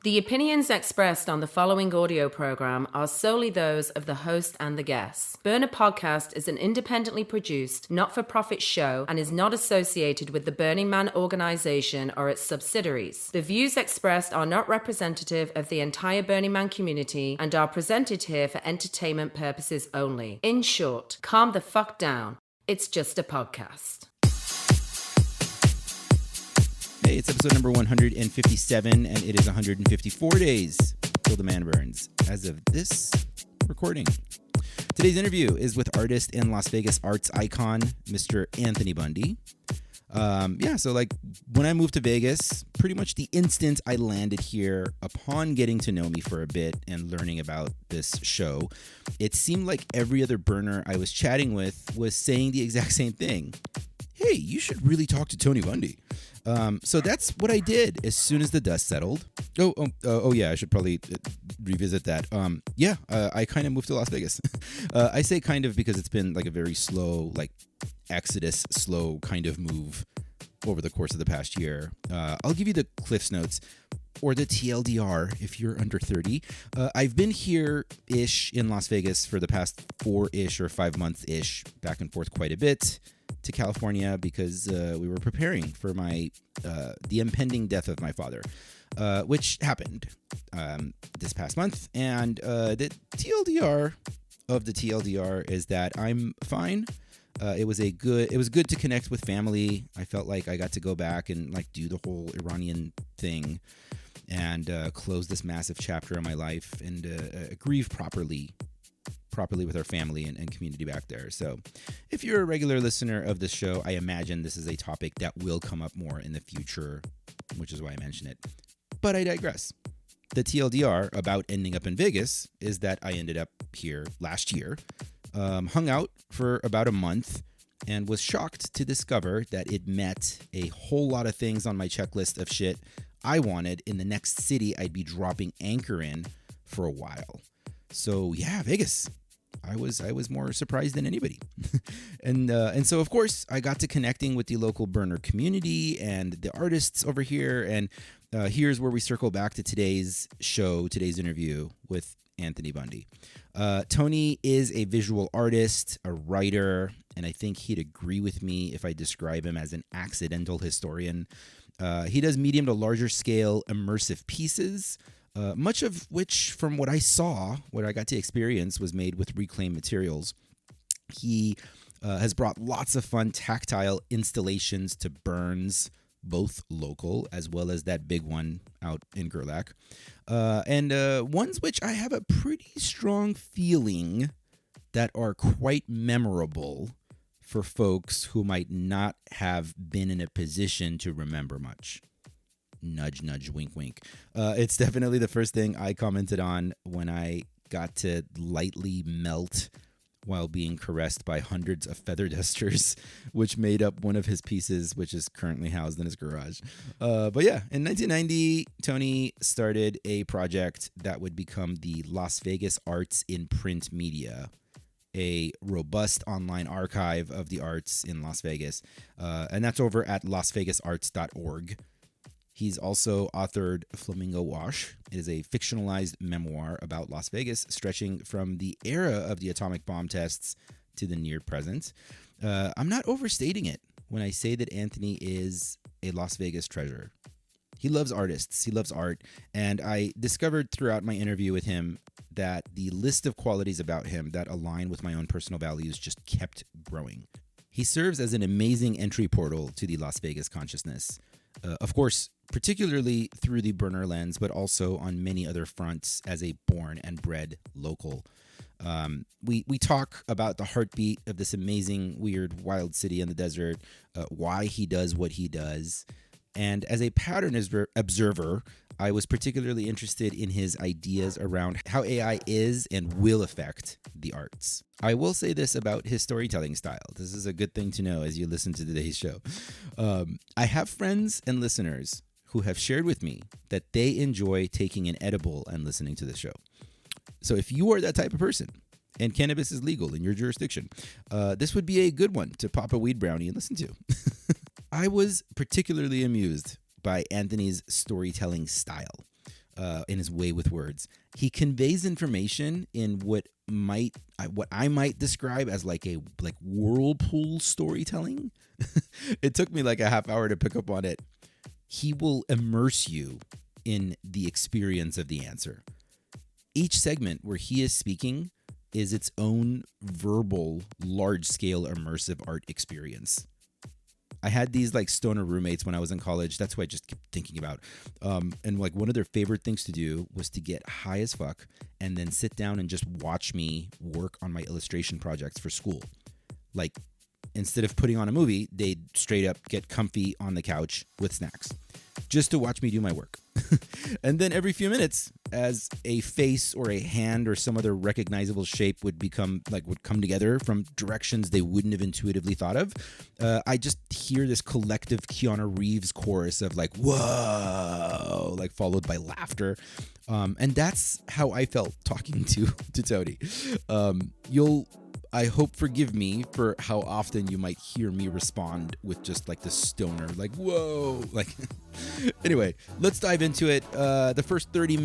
The opinions expressed on the following audio program are solely those of the host and the guests. Burner Podcast is an independently produced, not-for-profit show and is not associated with the Burning Man organization or its subsidiaries. The views expressed are not representative of the entire Burning Man community and are presented here for entertainment purposes only. In short, calm the fuck down. It's just a podcast. Hey, it's episode number 157, and it is 154 days till the man burns as of this recording. Today's interview is with artist and Las Vegas arts icon, Mr. Anthony Bondi. So when I moved to Vegas, pretty much the instant I landed here, upon getting to know me for a bit and learning about this show, it seemed like every other burner I was chatting with was saying the exact same thing. Hey, you should really talk to Tony Bondi. So that's what I did as soon as the dust settled. I should probably revisit that. I kind of moved to Las Vegas. I say kind of because it's been like a very slow, slow kind of move over the course of the past year. I'll give you the Cliff's Notes or the TLDR if you're under 30. I've been here-ish in Las Vegas for the past 4-ish or 5 months-ish, back and forth quite a bit to California because we were preparing for the impending death of my father, which happened this past month. And the TLDR of the TLDR is that I'm fine. It was good to connect with family. I felt like I got to go back and do the whole Iranian thing and close this massive chapter of my life and grieve properly with our family and community back there. So if you're a regular listener of this show, I imagine this is a topic that will come up more in the future, which is why I mention it. But I digress. The TLDR about ending up in Vegas is that I ended up here last year, hung out for about a month, and was shocked to discover that it met a whole lot of things on my checklist of shit I wanted in the next city I'd be dropping anchor in for a while. So yeah, Vegas. I was more surprised than anybody. and so, of course, I got to connecting with the local burner community and the artists over here. And here's where we circle back to today's interview with Anthony Bondi. Tony is a visual artist, a writer, and I think he'd agree with me if I describe him as an accidental historian. He does medium to larger scale immersive pieces, much of which, from what I saw, what I got to experience, was made with reclaimed materials. He has brought lots of fun tactile installations to burns, both local as well as that big one out in Gerlach. And ones which I have a pretty strong feeling that are quite memorable for folks who might not have been in a position to remember much. Nudge, nudge, wink, wink. It's definitely the first thing I commented on when I got to lightly melt while being caressed by hundreds of feather dusters, which made up one of his pieces, which is currently housed in his garage. But yeah, in 1990, Tony started a project that would become the Las Vegas Arts in Print Media, a robust online archive of the arts in Las Vegas. And that's over at lasvegasarts.org. He's also authored Flamingo Wash. It is a fictionalized memoir about Las Vegas, stretching from the era of the atomic bomb tests to the near present. I'm not overstating it when I say that Anthony is a Las Vegas treasure. He loves artists. He loves art. And I discovered throughout my interview with him that the list of qualities about him that align with my own personal values just kept growing. He serves as an amazing entry portal to the Las Vegas consciousness. Of course, particularly through the burner lens, but also on many other fronts as a born and bred local. We talk about the heartbeat of this amazing, weird, wild city in the desert, why he does what he does. And as a pattern observer, I was particularly interested in his ideas around how AI is and will affect the arts. I will say this about his storytelling style. This is a good thing to know as you listen to today's show. I have friends and listeners who have shared with me that they enjoy taking an edible and listening to the show. So if you are that type of person and cannabis is legal in your jurisdiction, this would be a good one to pop a weed brownie and listen to. I was particularly amused by Anthony's storytelling style. in his way with words. He conveys information in what I might describe as like whirlpool storytelling. It took me like a half hour to pick up on it. He will immerse you in the experience of the answer. Each segment where he is speaking is its own verbal, large-scale immersive art experience. I had these like stoner roommates when I was in college. That's what I just kept thinking about. And like one of their favorite things to do was to get high as fuck and then sit down and just watch me work on my illustration projects for school. Like instead of putting on a movie, they'd straight up get comfy on the couch with snacks just to watch me do my work. And then every few minutes, as a face or a hand or some other recognizable shape would come together from directions they wouldn't have intuitively thought of, I just hear this collective Keanu Reeves chorus of like, whoa, like followed by laughter. And that's how I felt talking to Tony. I hope forgive me for how often you might hear me respond with just like the stoner, like, whoa, like, anyway, let's dive into it. The first 30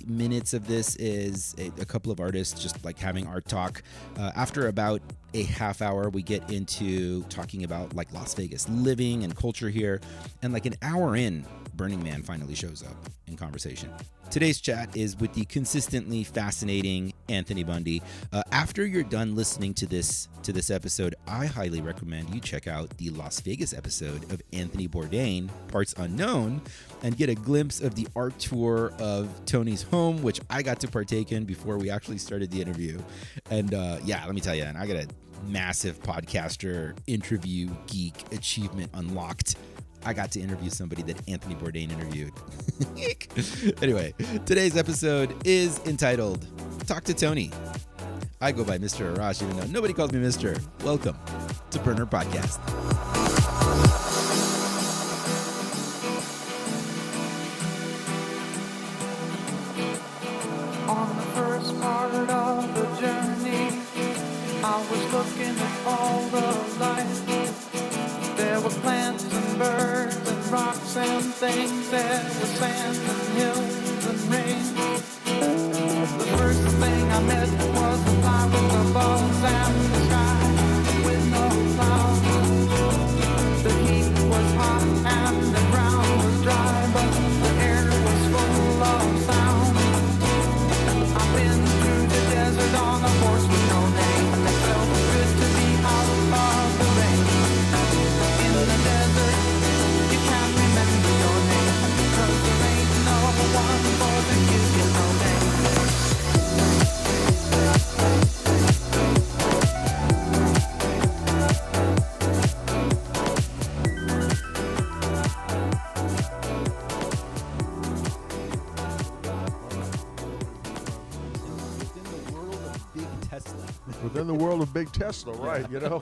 minutes of this is a couple of artists just like having art talk. After about a half hour, we get into talking about like Las Vegas living and culture here. And like an hour in, Burning Man finally shows up in conversation. Today's chat is with the consistently fascinating Anthony Bondi. After you're done listening to this episode, I highly recommend you check out the Las Vegas episode of Anthony Bourdain, Parts Unknown, and get a glimpse of the art tour of Tony's home, which I got to partake in before we actually started the interview. And yeah, let me tell you, and I got a massive podcaster interview geek achievement unlocked. I got to interview somebody that Anthony Bourdain interviewed. Anyway, today's episode is entitled Talk to Tony. I go by Mr. Arash, even though nobody calls me Mr. Welcome to Burner Podcast. On the first part of the journey, I was looking at all the life. There were plants and birds and rocks and things. There was sand and hills and rain. The first thing I met was the fly with the balls and the sky with no clouds. The heat was hot and the ground was dry, but the air was full of sound. I've been through the desert on a horse with no name. It felt good to be out of the rain. In the desert, you can't remember your name, 'cause there ain't no one more than you know name. Within the world of Big Tesla, right? You know,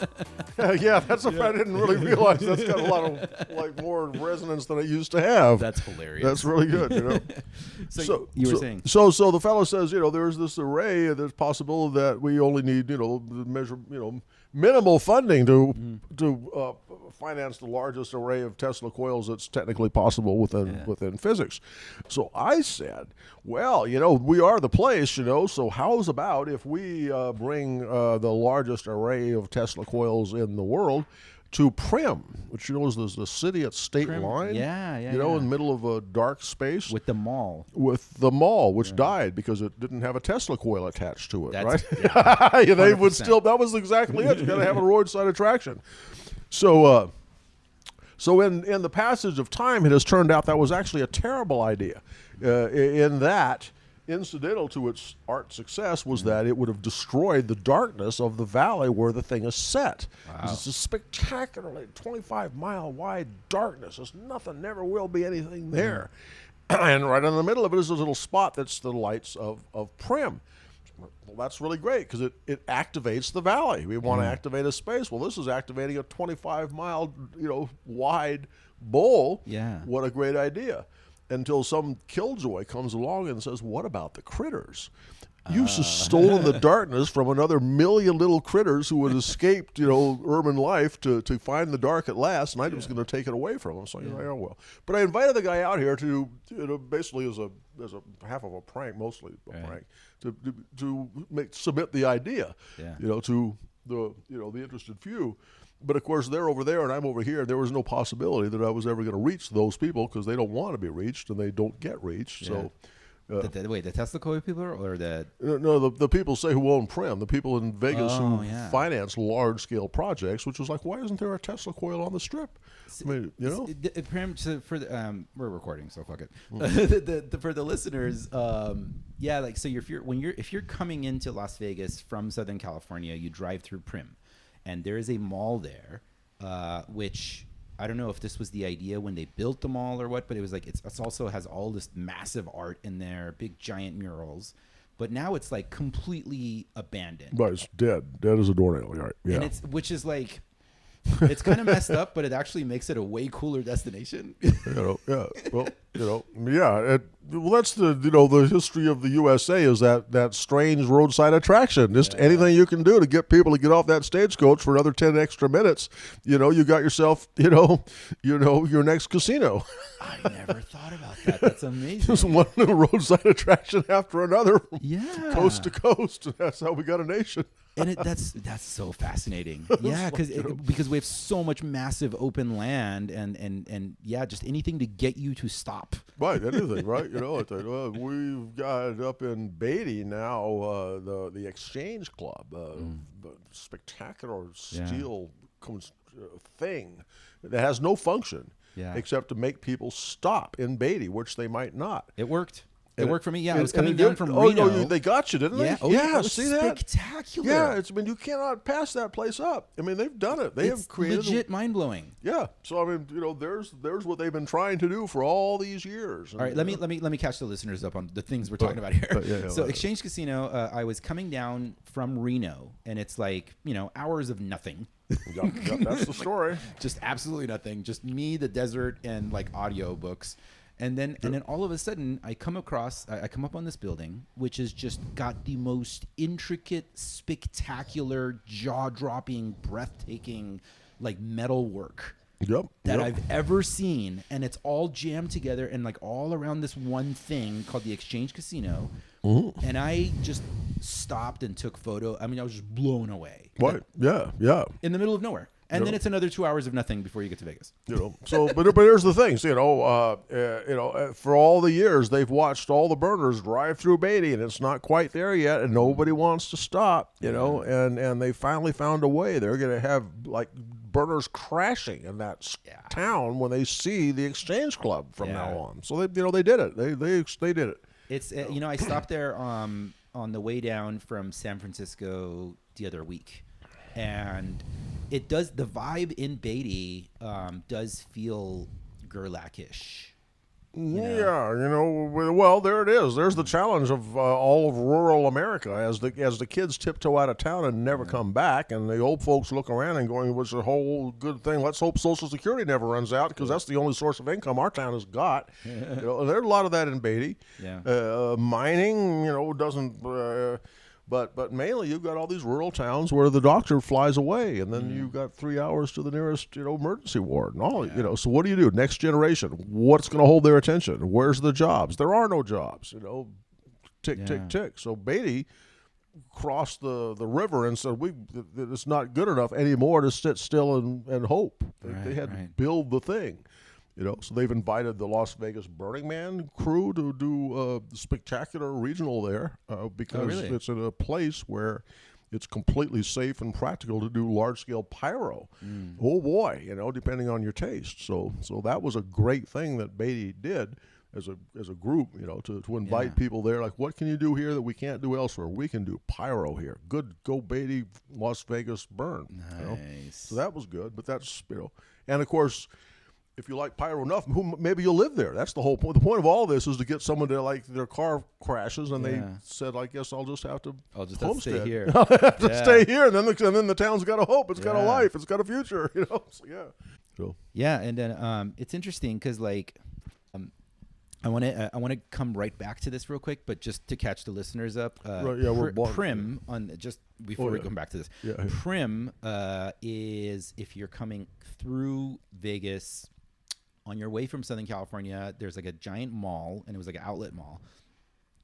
yeah, that's a. I didn't really realize that's got a lot of like more resonance than it used to have. That's hilarious. That's really good, you know. So you were saying. So the fellow says, you know, there's this array. There's possible that we only need, you know, measure, you know, minimal funding to finance the largest array of Tesla coils that's technically possible within physics. So I said, well, you know, we are the place, you know, so how's about if we bring the largest array of Tesla coils in the world to Primm, which, you know, is the city at State Line. Yeah. You know, in the middle of a dark space. With the mall. Which died because it didn't have a Tesla coil attached to it, right? Yeah, they would still, that was exactly it. You got to have a roadside attraction. So in the passage of time, it has turned out that was actually a terrible idea. In that, incidental to its art success was that it would have destroyed the darkness of the valley where the thing is set. Wow. It's a spectacularly 25-mile wide darkness. There's nothing, never will be anything there. And right in the middle of it is a little spot that's the lights of Primm. Well, that's really great because it activates the valley. We want to activate a space. Well, this is activating a 25-mile, you know, wide bowl. Yeah. What a great idea. Until some killjoy comes along and says, what about the critters? You've stolen the darkness from another million little critters who had escaped, urban life to find the dark at last, and I was going to take it away from them. So oh well. But I invited the guy out here to, basically as a half of a prank, mostly a prank, to submit the idea, to the interested few. But of course, they're over there and I'm over here. There was no possibility that I was ever going to reach those people because they don't want to be reached and they don't get reached. Yeah. So. The Tesla coil people or the... No, the people say who own Prim, the people in Vegas who finance large-scale projects, which was like, why isn't there a Tesla coil on the Strip? I mean, Prim, we're recording, so fuck it. For the listeners, so if you're coming into Las Vegas from Southern California, you drive through Prim, and there is a mall there, which... I don't know if this was the idea when they built the mall or what, but it was like it's also has all this massive art in there, big giant murals. But now it's like completely abandoned. But it's dead as a doornail, right? Yeah. And which is like, it's kind of messed up, but it actually makes it a way cooler destination. Well, that's the history of the USA is that strange roadside attraction. Just anything you can do to get people to get off that stagecoach for another 10 extra minutes. You got yourself, your next casino. I never thought about that. That's amazing. Just one little roadside attraction after another, from coast to coast. That's how we got a nation. And that's so fascinating. Yeah, because we have so much massive open land and just anything to get you to stop. Right, anything, right? We've got up in Beatty now the Exchange Club, spectacular steel thing that has no function except to make people stop in Beatty, which they might not. It worked. It worked for me. Yeah, I was coming down from Reno. Oh, no, they got you, didn't they? Yeah, see that? Spectacular. Yeah, you cannot pass that place up. I mean, they've done it. They have created legit mind-blowing. Yeah. So, I mean, there's what they've been trying to do for all these years. All right, let me catch the listeners up on the things we're talking about here. So, Exchange Casino, I was coming down from Reno, and it's like, hours of nothing. That's the story. Just absolutely nothing. Just me, the desert, and like audio books. And then all of a sudden, I come up on this building, which has just got the most intricate, spectacular, jaw-dropping, breathtaking, like metal work that I've ever seen, and it's all jammed together and like all around this one thing called the Exchange Casino. Mm-hmm. And I just stopped and took photo. I mean, I was just blown away. Right? Yeah. In the middle of nowhere. And then it's another 2 hours of nothing before you get to Vegas. So, but here's the thing, for all the years they've watched all the burners drive through Beatty, and it's not quite there yet, and nobody wants to stop, and they finally found a way. They're going to have like burners crashing in that town when they see the Exchange Club from now on. So they did it. They did it. It's I stopped there on the way down from San Francisco the other week. And the vibe in Beatty does feel Gerlach-ish. Yeah, well, there it is. There's the challenge of all of rural America as the kids tiptoe out of town and never come back, and the old folks look around and going, "What's the whole good thing? Let's hope Social Security never runs out because that's the only source of income our town has got." There's a lot of that in Beatty. Yeah, mining, doesn't. But mainly you've got all these rural towns where the doctor flies away, and then you've got 3 hours to the nearest emergency ward and all. So what do you do? Next generation, what's going to hold their attention? Where's the jobs? There are no jobs. Tick tick tick. So Beatty crossed the river and said it's not good enough anymore to sit still and hope. They had to build the thing. So they've invited the Las Vegas Burning Man crew to do a spectacular regional there because it's in a place where it's completely safe and practical to do large-scale pyro. Oh, boy, depending on your taste. So that was a great thing that Beatty did as a group, to invite people there. Like, what can you do here that we can't do elsewhere? We can do pyro here. Good, go Beatty, Las Vegas, burn. Nice. So that was good, but that's, and of course, if you like pyro enough, maybe you'll live there. That's the whole point. The point of all this is to get someone to, like, their car crashes, and they said, I guess I'll just have to homestead. Stay here. I'll have to stay here, and then the town's got a hope. It's got a life. It's got a future. So, yeah, and then it's interesting because, like, I want to come right back to this real quick, but just to catch the listeners up. We're Prim on just before we come back to this. Yeah. Prim is if you're coming through Vegas on your way from Southern California. There's like a giant mall, and it was like an outlet mall.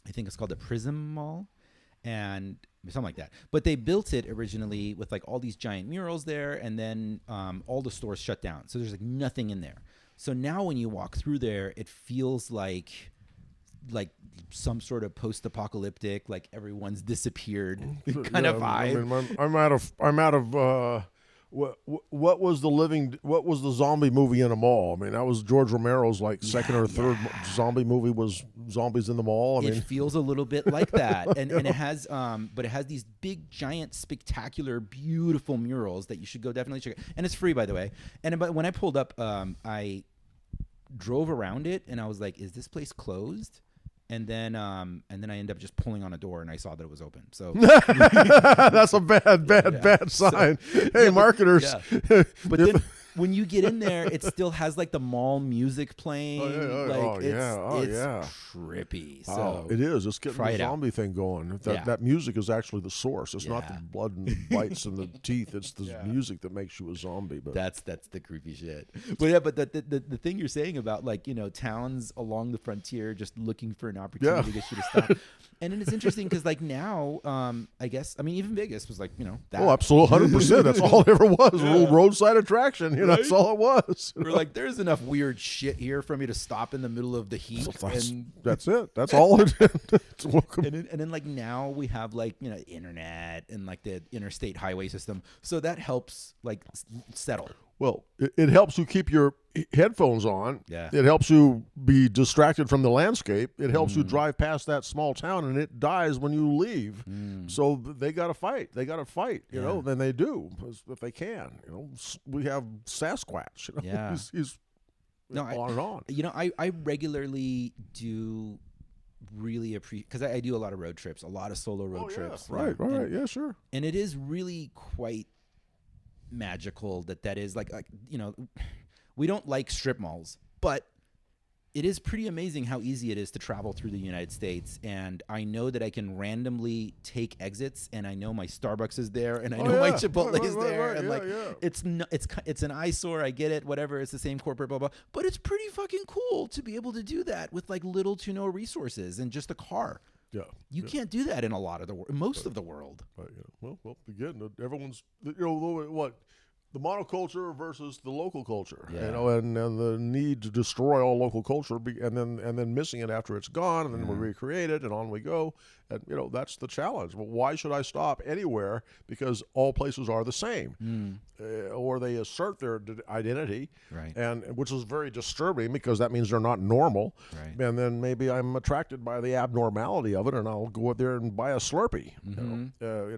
I think it's called the Prism Mall, and something like that. But they built it originally with like all these giant murals there, and then all the stores shut down, so there's like nothing in there. So now when you walk through there, it feels like some sort of post-apocalyptic, like everyone's disappeared kind of vibe. I mean, I'm out of what was the zombie movie in a mall? I mean, that was George Romero's like second or third zombie movie was Zombies in the Mall. I mean, it feels a little bit like that, and it has but it has these big, giant, spectacular, beautiful murals that you should go definitely check out. And it's free, by the way. And but when I pulled up, I drove around it, and I was like, "Is this place closed?" And then I ended up just pulling on a door, and I saw that it was open. So that's a bad sign. So, hey, marketers! But then when you get in there, it still has like the mall music playing. It's trippy. So it is. It's getting the zombie thing going. That music is actually the source. It's not the blood and bites and the teeth. It's the music that makes you a zombie. But that's the creepy shit. But the thing you're saying about like towns along the frontier just looking for an opportunity to get you to stop. And then it's interesting because like now, I guess even Vegas was like that. Oh, absolutely, 100%. That's all it ever was. A little roadside attraction. That's all it was. We're like, there's enough weird shit here for me to stop in the middle of the heat. That's it. That's all it is. And then like now we have like internet and like the interstate highway system, so that helps like settle. Well, it helps you keep your headphones on. Yeah. It helps you be distracted from the landscape. It helps you drive past that small town, and it dies when you leave. So they got to fight. They got to fight, you know, and they do if they can. We have Sasquatch. He's on and on. I regularly do really appreciate, because I do a lot of road trips, a lot of solo road trips. Right. Yeah, sure. And it is really quite magical that is like we don't like strip malls, but it is pretty amazing how easy it is to travel through the United States. And I know that I can randomly take exits, and I know my Starbucks is there, and I know my Chipotle is there, and it's an eyesore. I get it, whatever. It's the same corporate blah blah, but it's pretty fucking cool to be able to do that with like little to no resources and just a car. You can't do that in a lot of most of the world. Well, again, everyone's what. The monoculture versus the local culture, and the need to destroy all local culture, and then missing it after it's gone, and then we recreate it, and on we go, and that's the challenge. Well, why should I stop anywhere? Because all places are the same, or they assert their identity, right? And which is very disturbing because that means they're not normal, right? And then maybe I'm attracted by the abnormality of it, and I'll go out there and buy a Slurpee.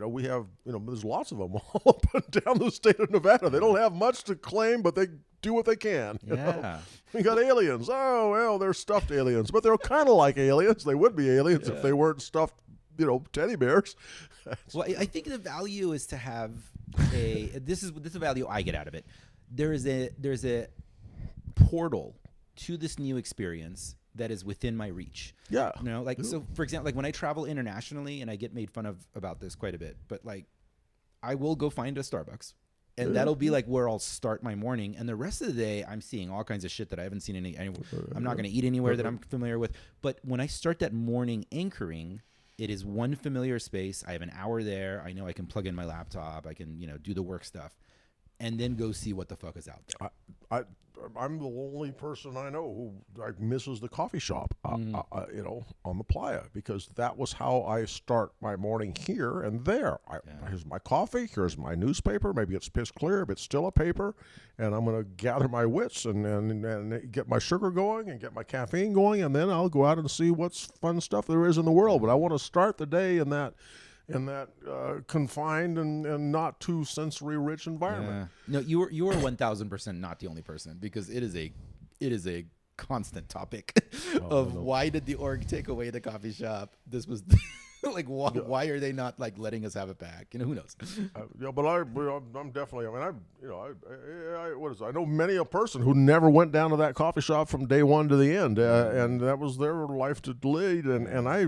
We have there's lots of them all up and down the state of Nevada. They don't have much to claim, but they do what they can. We got aliens. Oh, well, they're stuffed aliens, but they're kind of like aliens. They would be aliens if they weren't stuffed, teddy bears. Well, I think the value is to have this is the value I get out of it. There's a portal to this new experience that is within my reach. Yeah. So for example, like when I travel internationally, and I get made fun of about this quite a bit, but like I will go find a Starbucks. And that'll be like where I'll start my morning. And the rest of the day, I'm seeing all kinds of shit that I haven't seen anywhere. I'm not going to eat anywhere that I'm familiar with. But when I start that morning anchoring, it is one familiar space. I have an hour there. I know I can plug in my laptop. I can, do the work stuff. And then go see what the fuck is out there. I'm the only person I know who misses the coffee shop, on the playa, because that was how I start my morning here and there. Here's my coffee. Here's my newspaper. Maybe it's piss clear, but it's still a paper. And I'm going to gather my wits and get my sugar going and get my caffeine going, and then I'll go out and see what's fun stuff there is in the world. But I want to start the day in that confined and not too sensory rich environment. No, you are 1,000% not the only person, because it is a constant topic of why did the org take away the coffee shop? This was Like, why are they not like letting us have it back? You know, who knows? Yeah, but I'm definitely. I mean, what is it? I know many a person who never went down to that coffee shop from day one to the end, and that was their life to lead. And I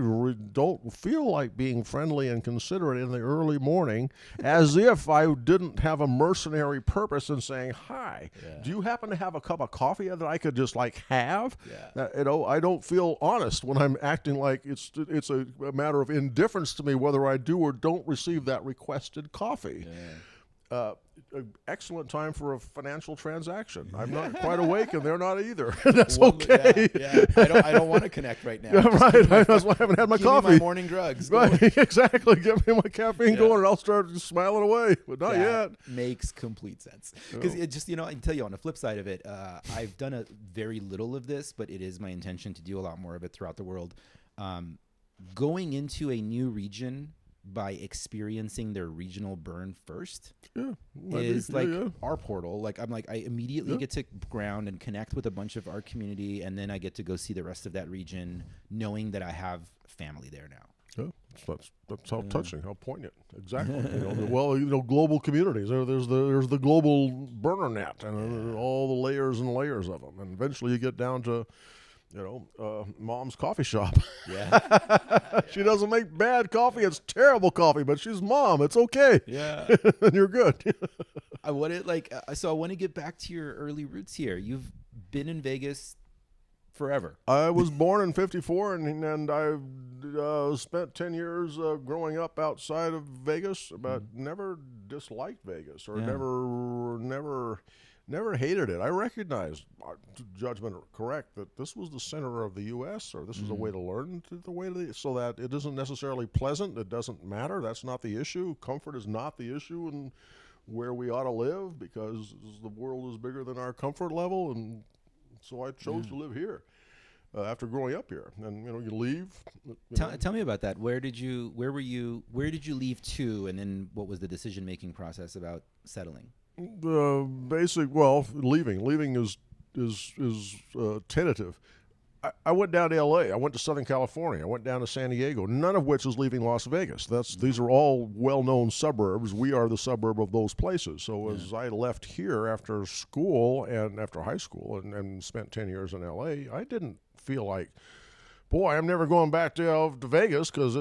don't feel like being friendly and considerate in the early morning, as if I didn't have a mercenary purpose in saying, "Hi, do you happen to have a cup of coffee that I could just like have?" I don't feel honest when I'm acting like it's a matter of indifference to me whether I do or don't receive that requested coffee. Excellent time for a financial transaction. I'm not quite awake, and they're not either. That's okay. I don't want to connect right now. Right. That's why I haven't had my coffee. Give me my morning drugs. Right. Exactly. Give me my caffeine going, and I'll start smiling away. But not yet. Makes complete sense. Because it just, I can tell you on the flip side of it, I've done a very little of this, but it is my intention to do a lot more of it throughout the world. Going into a new region by experiencing their regional burn first is our portal. Like I immediately get to ground and connect with a bunch of our community, and then I get to go see the rest of that region, knowing that I have family there now. Yeah, that's how touching, how poignant. Exactly. Global communities. There's the global burner net, and all the layers and layers of them, and eventually you get down to mom's coffee shop. Yeah. She doesn't make bad coffee. It's terrible coffee, but she's mom. It's okay. Yeah. And you're good. I want to get back to your early roots here. You've been in Vegas forever. I was born in 54, and I've spent 10 years growing up outside of Vegas, but never disliked Vegas or never hated it. I recognized, judgment correct, that this was the center of the U.S., or this is a way to learn so that it isn't necessarily pleasant. It doesn't matter. That's not the issue. Comfort is not the issue in where we ought to live, because the world is bigger than our comfort level, and so I chose to live here after growing up here. And you leave. Tell me about that. Where did you leave to, and then what was the decision-making process about settling? Leaving is tentative. I went down to L.A. I went to Southern California. I went down to San Diego, none of which is leaving Las Vegas. These are all well-known suburbs. We are the suburb of those places. So as I left here after school and after high school and spent 10 years in L.A., I didn't feel like, boy, I'm never going back to Vegas, because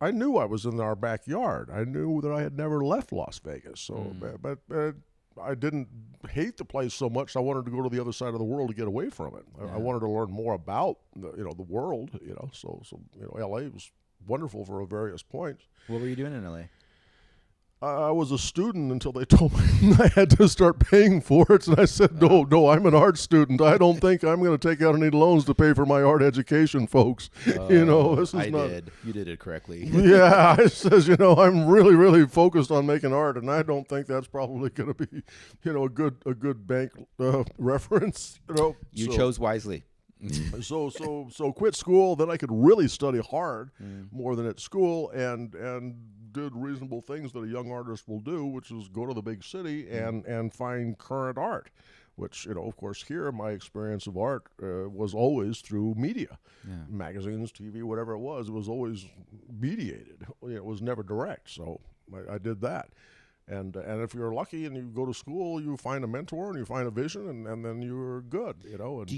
I knew I was in our backyard. I knew that I had never left Las Vegas. So, but I didn't hate the place so much. I wanted to go to the other side of the world to get away from it. I wanted to learn more about the world. So L.A. was wonderful for various points. What were you doing in L.A.? I was a student until they told me I had to start paying for it, and I said, no, I'm an art student. I don't think I'm going to take out any loans to pay for my art education, folks. This is You did it correctly. Yeah, I says, I'm really, really focused on making art, and I don't think that's probably going to be, a good bank reference. You chose wisely. So quit school. Then I could really study hard more than at school, and did reasonable things that a young artist will do, which is go to the big city and find current art, which, of course, here my experience of art was always through media, magazines, TV, whatever it was always mediated. It was never direct. So I did that. And if you're lucky and you go to school, you find a mentor and you find a vision, and then you're good, And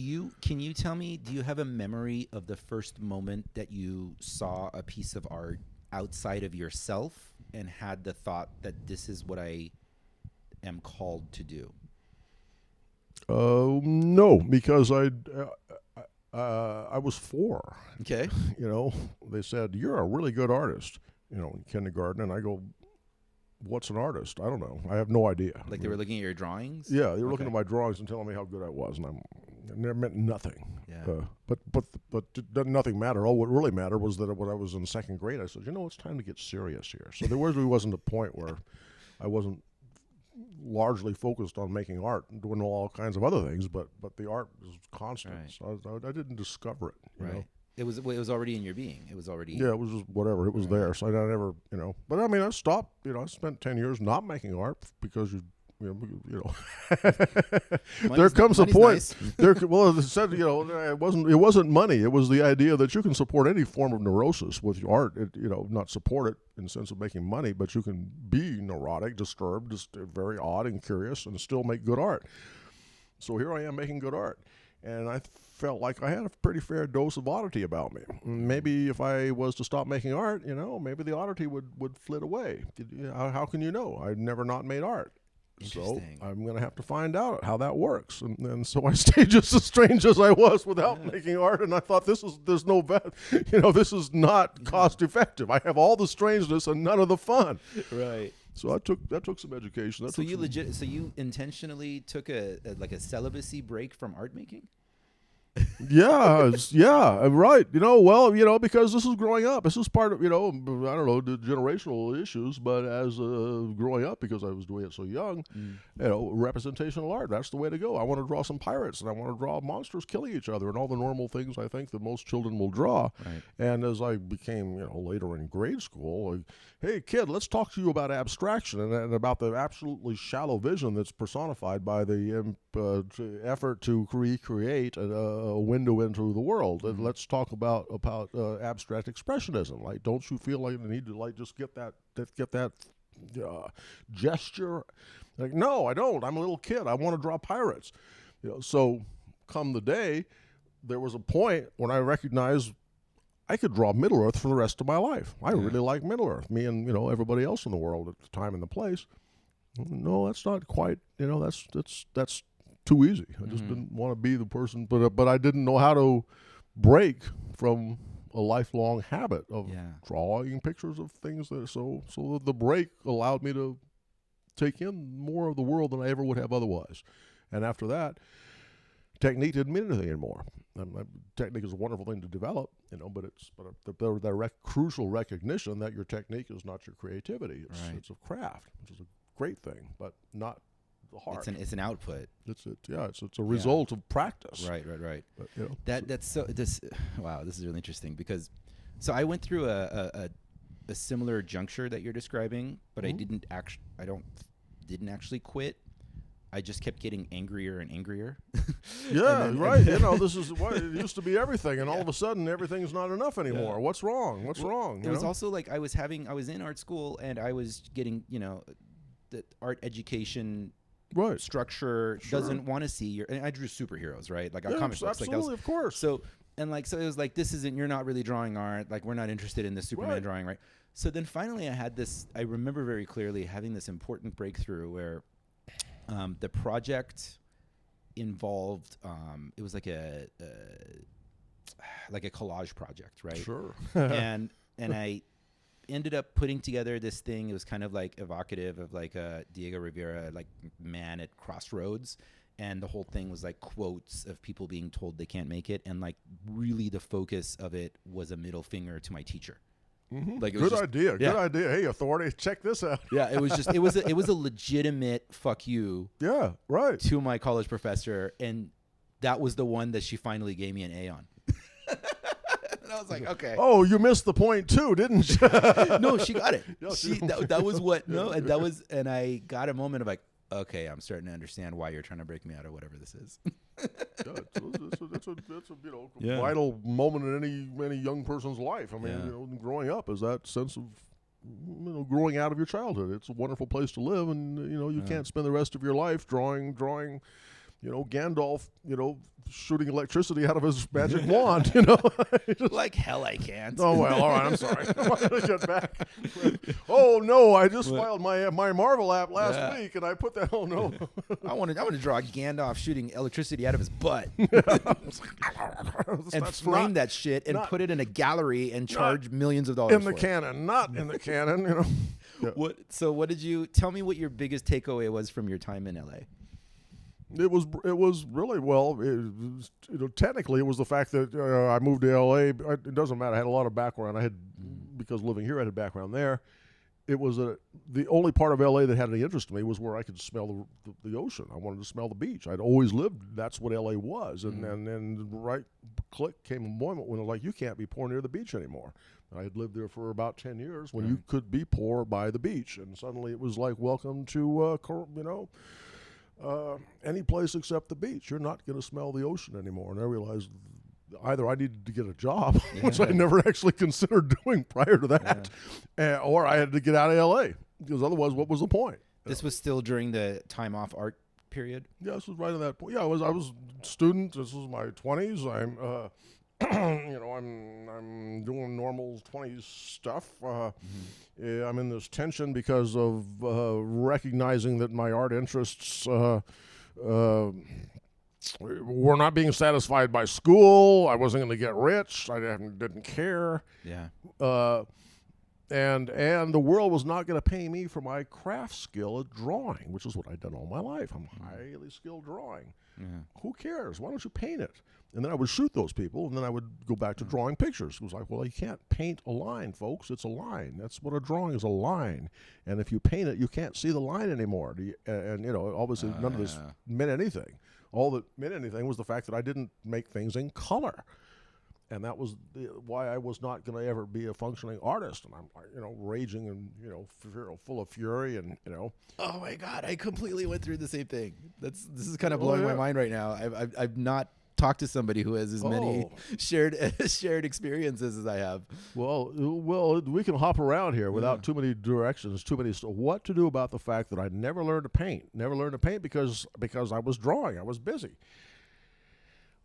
Can you tell me, do you have a memory of the first moment that you saw a piece of art outside of yourself and had the thought that this is what I am called to do? No, because I was 4. Okay. They said, you're a really good artist, in kindergarten, and I go, what's an artist? I don't know. I have no idea. Like they were looking at your drawings? Yeah, they were looking at my drawings and telling me how good I was, and it never meant nothing. Yeah. But nothing mattered. All what really mattered was that when I was in second grade, I said, it's time to get serious here. So there really wasn't a point where I wasn't largely focused on making art and doing all kinds of other things, but the art was constant. Right. So I didn't discover it. You know? It was already in your being. It was already. Yeah, it was just whatever. It was there. So I never, But I mean, I stopped. I spent 10 years not making art because Money's comes a money's point. nice. Well, it said, it wasn't money. It was the idea that you can support any form of neurosis with your art. Not support it in the sense of making money, but you can be neurotic, disturbed, just very odd and curious, and still make good art. So here I am making good art, and I felt like I had a pretty fair dose of oddity about me. Maybe if I was to stop making art, maybe the oddity would flit away. How can you know? I'd never not made art. So I'm going to have to find out how that works. And so I stayed just as strange as I was without making art. And I thought, this is not cost effective. I have all the strangeness and none of the fun. Right. So that took some education. So you intentionally took a celibacy break from art making? Yeah, right. Because this is growing up. This is part of, I don't know, the generational issues, but as growing up, because I was doing it so young, representational art, that's the way to go. I want to draw some pirates, and I want to draw monsters killing each other, and all the normal things I think that most children will draw. Right. And as I became, later in grade school, hey, kid, let's talk to you about abstraction and about the absolutely shallow vision that's personified by the effort to recreate a window into the world. And let's talk about abstract expressionism. Like, don't you feel like you need to just get that gesture? Like, no, I don't. I'm a little kid. I want to draw pirates. So come the day, there was a point when I recognized I could draw Middle Earth for the rest of my life. I really like Middle Earth. Me and everybody else in the world at the time and the place. No, that's not quite. That's too easy. I just didn't want to be the person, but I didn't know how to break from a lifelong habit of drawing pictures of things. So the break allowed me to take in more of the world than I ever would have otherwise. And after that, technique didn't mean anything anymore. Technique is a wonderful thing to develop, but the crucial recognition that your technique is not your creativity. It's a craft, which is a great thing, but not the heart. It's an output. It's a result of practice. Right. But, this is really interesting because I went through a similar juncture that you're describing, but I didn't actually quit. I just kept getting angrier and angrier. Right. This is what it used to be everything, and all of a sudden everything's not enough anymore. Yeah. What's wrong? It was also like I was in art school and I was getting, the art education structure doesn't want to see and I drew superheroes, right? Like comic books. Absolutely, of course. So it was like, you're not really drawing art. Like, we're not interested in the Superman drawing, right? So then finally I remember very clearly having this important breakthrough where the project involved, it was like a collage project, right? Sure. and I ended up putting together this thing. It was kind of like evocative of like a Diego Rivera, like man at crossroads. And the whole thing was like quotes of people being told they can't make it. And like really the focus of it was a middle finger to my teacher. Mm-hmm. Like Good idea. Hey, authority, check this out. Yeah, it was a legitimate fuck you. Yeah, right. To my college professor, and that was the one that she finally gave me an A on. And I was like, okay. Oh, you missed the point too, didn't you? No, she got it. That was what. No, and and I got a moment of like, okay, I'm starting to understand why you're trying to break me out of whatever this is. That's a vital moment in any young person's life. I mean, growing up is that sense of growing out of your childhood. It's a wonderful place to live, and you can't spend the rest of your life drawing. Gandalf, shooting electricity out of his magic wand, Like hell I can't. Oh, well, all right, I'm sorry. Get back. Oh, no, I just filed my Marvel app last week, and I put that, oh, no. I want to draw Gandalf shooting electricity out of his butt. And frame that shit and put it in a gallery and charge millions of dollars in the canon, not in the canon, Yeah. Tell me what your biggest takeaway was from your time in LA? It was really technically it was the fact that I moved to LA. It doesn't matter. I had a lot of background. Because living here I had a background there. the only part of LA that had any interest in me was where I could smell the ocean. I wanted to smell the beach. I'd always lived. That's what LA was. And then right click came a moment when I was like, you can't be poor near the beach anymore. I had lived there for about 10 years when you could be poor by the beach, and suddenly it was like, welcome to any place except the beach. You're not going to smell the ocean anymore. And I realized either I needed to get a job, which I never actually considered doing prior to that, or I had to get out of LA, because otherwise, what was the point? This was still during the time off art period? Yeah, this was right at that point. Yeah, I was a student. This was my 20s. I'm I'm doing normal 20s stuff. I'm in this tension because of recognizing that my art interests were not being satisfied by school. I wasn't going to get rich. I didn't care. Yeah. And the world was not going to pay me for my craft skill at drawing, which is what I'd done all my life. I'm highly skilled drawing. Yeah. Who cares? Why don't you paint it? And then I would shoot those people, and then I would go back to drawing pictures. It was like, well, you can't paint a line, folks. It's a line. That's what a drawing is, a line. And if you paint it, you can't see the line anymore. Obviously none of this meant anything. All that meant anything was the fact that I didn't make things in color. And that was why I was not going to ever be a functioning artist. And I'm, raging and, full of fury and, Oh my God, I completely went through the same thing. This is kind of blowing my mind right now. I've not talked to somebody who has as many shared experiences as I have. Well, we can hop around here without too many directions, what to do about the fact that I never learned to paint. Never learned to paint because I was drawing. I was busy.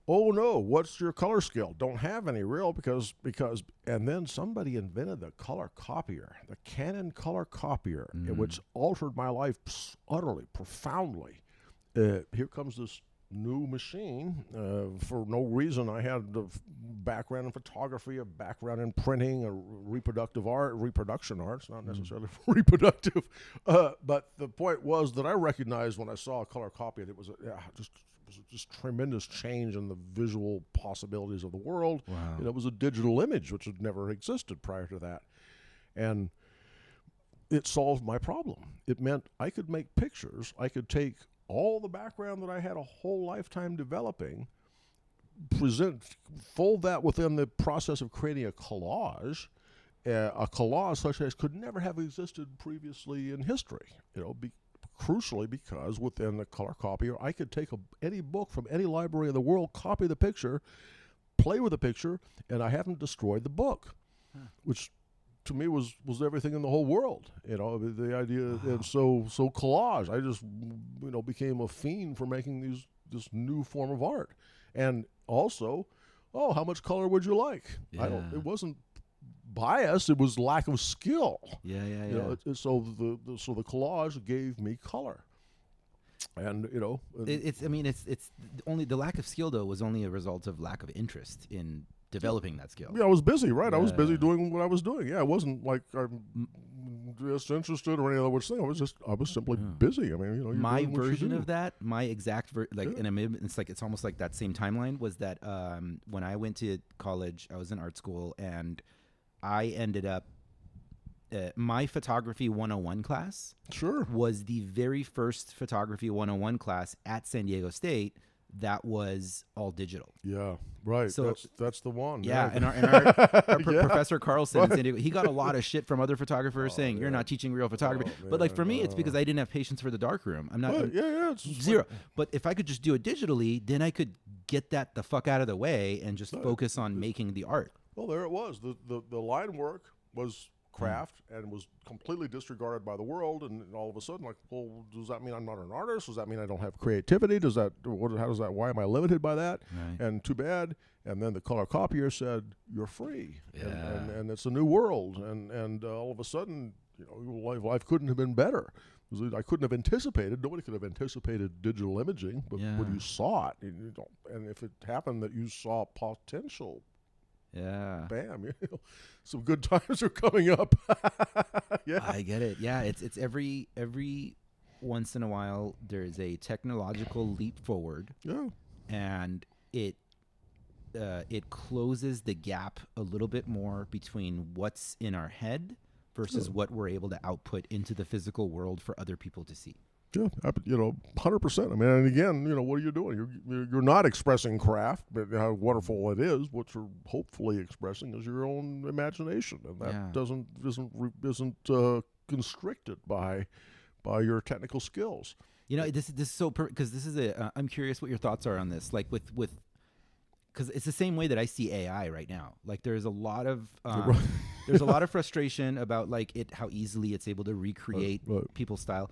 Oh no, what's your color skill? Don't have any real because and then somebody invented the color copier, the Canon color copier, which altered my life utterly, profoundly. Here comes this new machine. For no reason, I had a background in photography, a background in printing, a reproduction arts, not necessarily reproductive. But the point was that I recognized when I saw a color copy, it was just tremendous change in the visual possibilities of the world. Wow. It was a digital image, which had never existed prior to that. And it solved my problem. It meant I could make pictures. I could take all the background that I had a whole lifetime developing, fold that within the process of creating a collage such as could never have existed previously in history. Crucially, because within the color copier, I could take any book from any library in the world, copy the picture, play with the picture, and I haven't destroyed the book, which to me was everything in the whole world. The idea, and so collage. I just became a fiend for making this new form of art, and also, how much color would you like? Yeah. It wasn't bias, it was lack of skill. So the collage gave me color, and it's only the lack of skill though was only a result of lack of interest in developing that skill. Yeah, I was busy, right? I was busy doing what I was doing. Yeah, it wasn't like I'm just interested or any other thing. I was simply busy. I mean, my version of that, my exact it's almost like that same timeline was that when I went to college, I was in art school, and I ended up my photography 101 class was the very first photography 101 class at San Diego State that was all digital. Yeah, right. So that's the one. Yeah, and our Professor Carlson in San Diego, he got a lot of shit from other photographers saying you're not teaching real photography. But like for me, it's because I didn't have patience for the darkroom. I'm not it's zero. But if I could just do it digitally, then I could get that the fuck out of the way and just focus on making the art. Well, there it was. The line work was craft and was completely disregarded by the world, and all of a sudden, like, well, does that mean I'm not an artist? Does that mean I don't have creativity? Why am I limited by that? Right. And too bad. And then the color copier said, you're free. And it's a new world. And all of a sudden, life couldn't have been better. I couldn't have anticipated. Nobody could have anticipated digital imaging, but when you saw it, and if it happened that you saw potential, bam, some good times are coming up. I get it. Yeah, it's every once in a while there's a technological leap forward. Yeah. And it closes the gap a little bit more between what's in our head versus what we're able to output into the physical world for other people to see. Yeah, 100%. I mean, and again, what are you doing? You're not expressing craft, but how wonderful it is. What you're hopefully expressing is your own imagination, and that isn't constricted by your technical skills. This is so because this is I'm curious what your thoughts are on this. Like with because it's the same way that I see AI right now. Like there's a lot of frustration about how easily it's able to recreate people's style.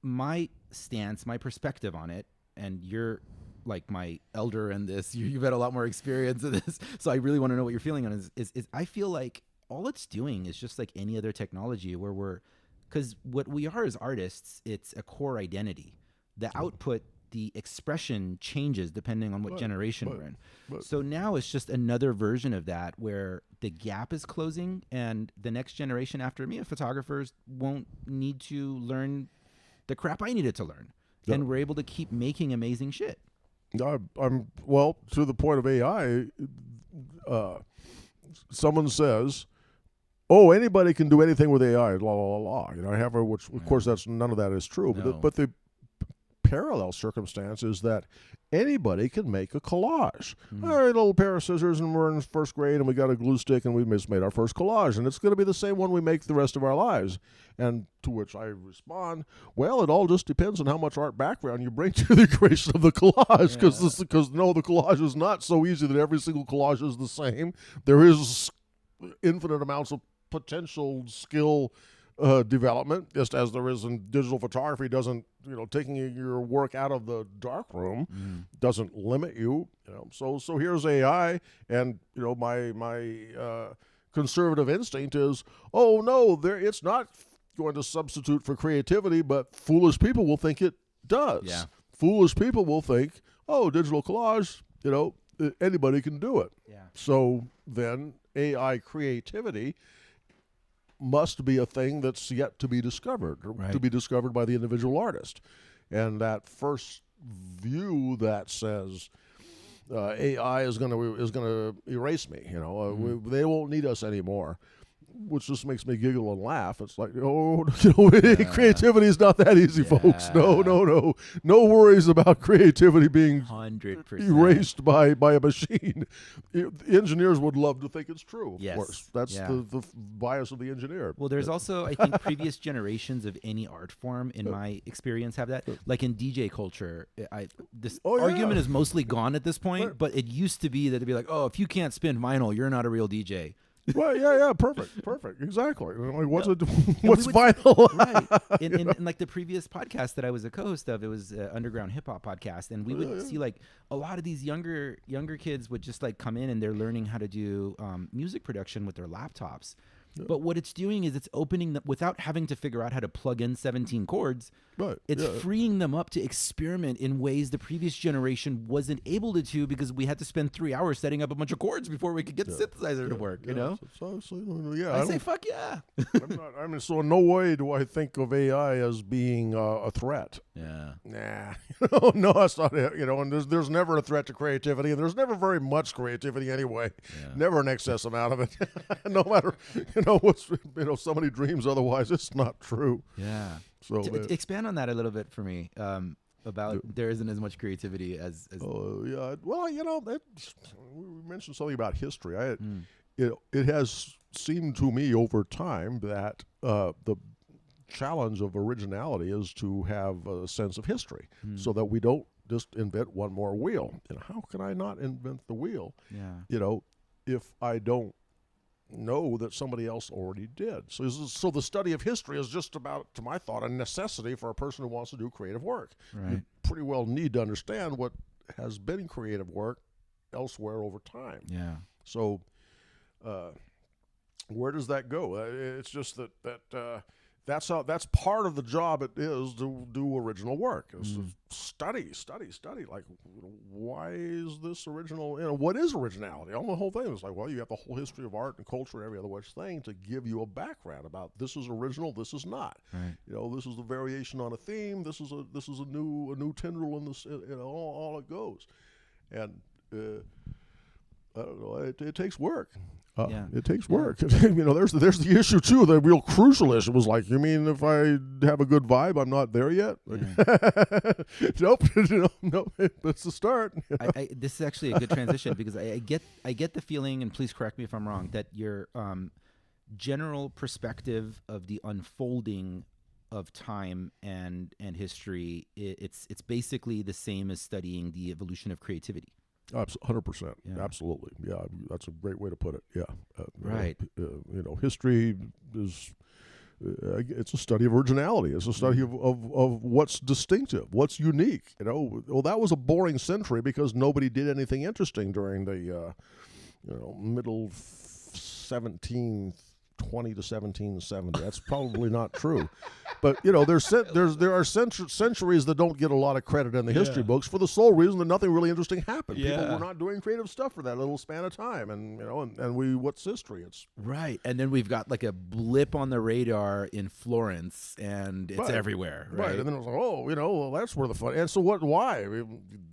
My stance, my perspective on it, and you're like my elder in this. You've had a lot more experience in this, so I really want to know what you're feeling on. Is I feel like all it's doing is just like any other technology, because what we are as artists, it's a core identity. The output, the expression changes depending on what generation we're in. So now it's just another version of that where the gap is closing, and the next generation after me of photographers won't need to learn the crap I needed to learn. Yeah. And we're able to keep making amazing shit. Well, to the point of AI, someone says, "Oh, anybody can do anything with AI." La la la la. Which of course none of that is true. No. But the parallel circumstance is that anybody can make a collage. All right, a little pair of scissors, and we're in first grade, and we got a glue stick, and we just made our first collage, and it's going to be the same one we make the rest of our lives. And to which I respond, well, it all just depends on how much art background you bring to the creation of the collage, because the collage is not so easy that every single collage is the same. There is infinite amounts of potential skill development, just as there is in digital photography. Doesn't taking your work out of the darkroom doesn't limit you. So here's AI, and my conservative instinct is, oh no, it's not going to substitute for creativity, but foolish people will think it does. Yeah. Foolish people will think, oh, digital collage, anybody can do it. Yeah. So then AI creativity must be a thing that's yet to be discovered, to be discovered by the individual artist. And that first view that says AI is going to erase me, they won't need us anymore, which just makes me giggle and laugh. It's like, creativity is not that easy, folks. No worries about creativity being 100% erased by a machine. Engineers would love to think it's true. Of course, that's the bias of the engineer. Well, there's also, I think, previous generations of any art form, in my experience, have that. Like in DJ culture, this argument is mostly gone at this point. But it used to be that they'd be like, oh, if you can't spin vinyl, you're not a real DJ. Well, yeah, perfect, exactly. Like, what's vinyl? Right. In like the previous podcast that I was a co-host of, it was an underground hip hop podcast, and we would see like a lot of these younger kids would just like come in and they're learning how to do music production with their laptops. Yeah. But what it's doing is it's opening them without having to figure out how to plug in 17 chords. Right. It's freeing them up to experiment in ways the previous generation wasn't able to do, because we had to spend 3 hours setting up a bunch of chords before we could get the synthesizer to work. I say fuck yeah. So in no way do I think of AI as being a threat. Yeah. Nah. No, that's not it. And there's never a threat to creativity, and there's never very much creativity anyway. Yeah. Never an excess amount of it. No matter somebody dreams otherwise, it's not true. Yeah. So expand on that a little bit for me. About there isn't as much creativity as. Oh yeah. Well, we mentioned something about history. It has seemed to me over time that the challenge of originality is to have a sense of history, so that we don't just invent one more wheel. How can I not invent the wheel? Yeah. If I don't know that somebody else already did. So the study of history is just about, to my thought, a necessity for a person who wants to do creative work. Right. You pretty well need to understand what has been creative work elsewhere over time. Yeah. So where does that go? It's just that that's part of the job it is to do original work. Is to study. Like, why is this original? What is originality? The whole thing is like, well, you have the whole history of art and culture and every other which thing to give you a background about this is original, this is not. Right. This is the variation on a theme. This is a new tendril in this. All it goes, and I don't know. It takes work. It takes work. There's the issue too. The real crucial issue was like, you mean if I have a good vibe, I'm not there yet? Nope. Nope. That's the start. This is actually a good transition because I get the feeling, and please correct me if I'm wrong, that your general perspective of the unfolding of time and history, it's basically the same as studying the evolution of creativity. 100%. Yeah. Absolutely. Yeah, that's a great way to put it. Yeah. Right. History is it's a study of originality. It's a study of what's distinctive, what's unique. Well, that was a boring century because nobody did anything interesting during the middle 1720 to 1770. That's probably not true. But there are centuries that don't get a lot of credit in the history books for the sole reason that nothing really interesting happened. People were not doing creative stuff for that little span of time, and what's history? It's right. And then we've got like a blip on the radar in Florence, and it's everywhere. Right. And then it was like, well, that's where the fun. And so what? Why?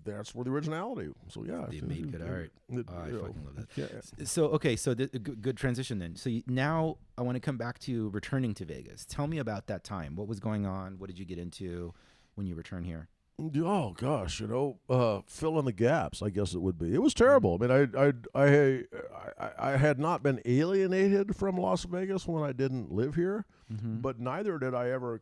That's where the originality. So they made good art. I fucking love that. Yeah. So okay, so good transition then. So now I want to come back to returning to Vegas. Tell me about that time. What was going on? What did you get into when you returned here? Oh gosh, fill in the gaps. I guess it would be. It was terrible. I mean, I had not been alienated from Las Vegas when I didn't live here, but neither did I ever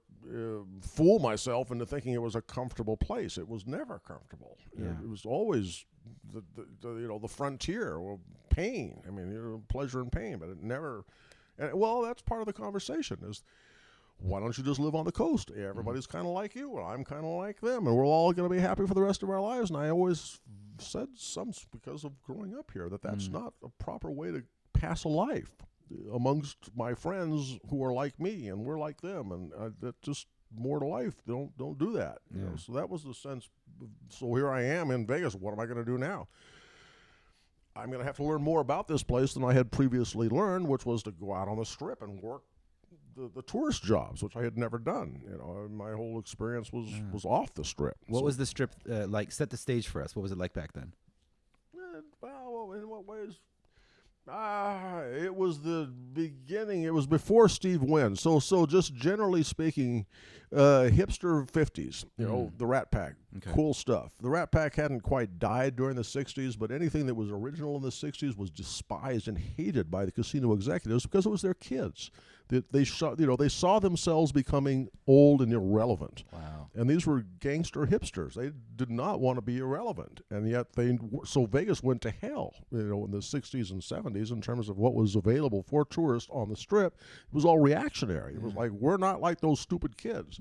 fool myself into thinking it was a comfortable place. It was never comfortable. Yeah. It was always the frontier or pain. I mean, pleasure and pain, but it never. And that's part of the conversation is, why don't you just live on the coast? Everybody's kind of like you, and I'm kind of like them, and we're all going to be happy for the rest of our lives. And I always said, because of growing up here, that's not a proper way to pass a life amongst my friends who are like me, and we're like them, and that's just more to life. Don't do that. So that was the sense. So here I am in Vegas. What am I going to do now? I'm going to have to learn more about this place than I had previously learned, which was to go out on the Strip and work the tourist jobs, which I had never done. My whole experience was off the Strip. What was the Strip like? Set the stage for us. What was it like back then? Well, in what ways? It was the beginning. It was before Steve Wynn. So just generally speaking, hipster 50s, the Rat Pack, cool stuff. The Rat Pack hadn't quite died during the 60s, but anything that was original in the 60s was despised and hated by the casino executives because it was their kids. They saw themselves becoming old and irrelevant. Wow. And these were gangster hipsters. They did not want to be irrelevant. And yet so Vegas went to hell, in the 60s and 70s in terms of what was available for tourists on the Strip. It was all reactionary. It was like, we're not like those stupid kids.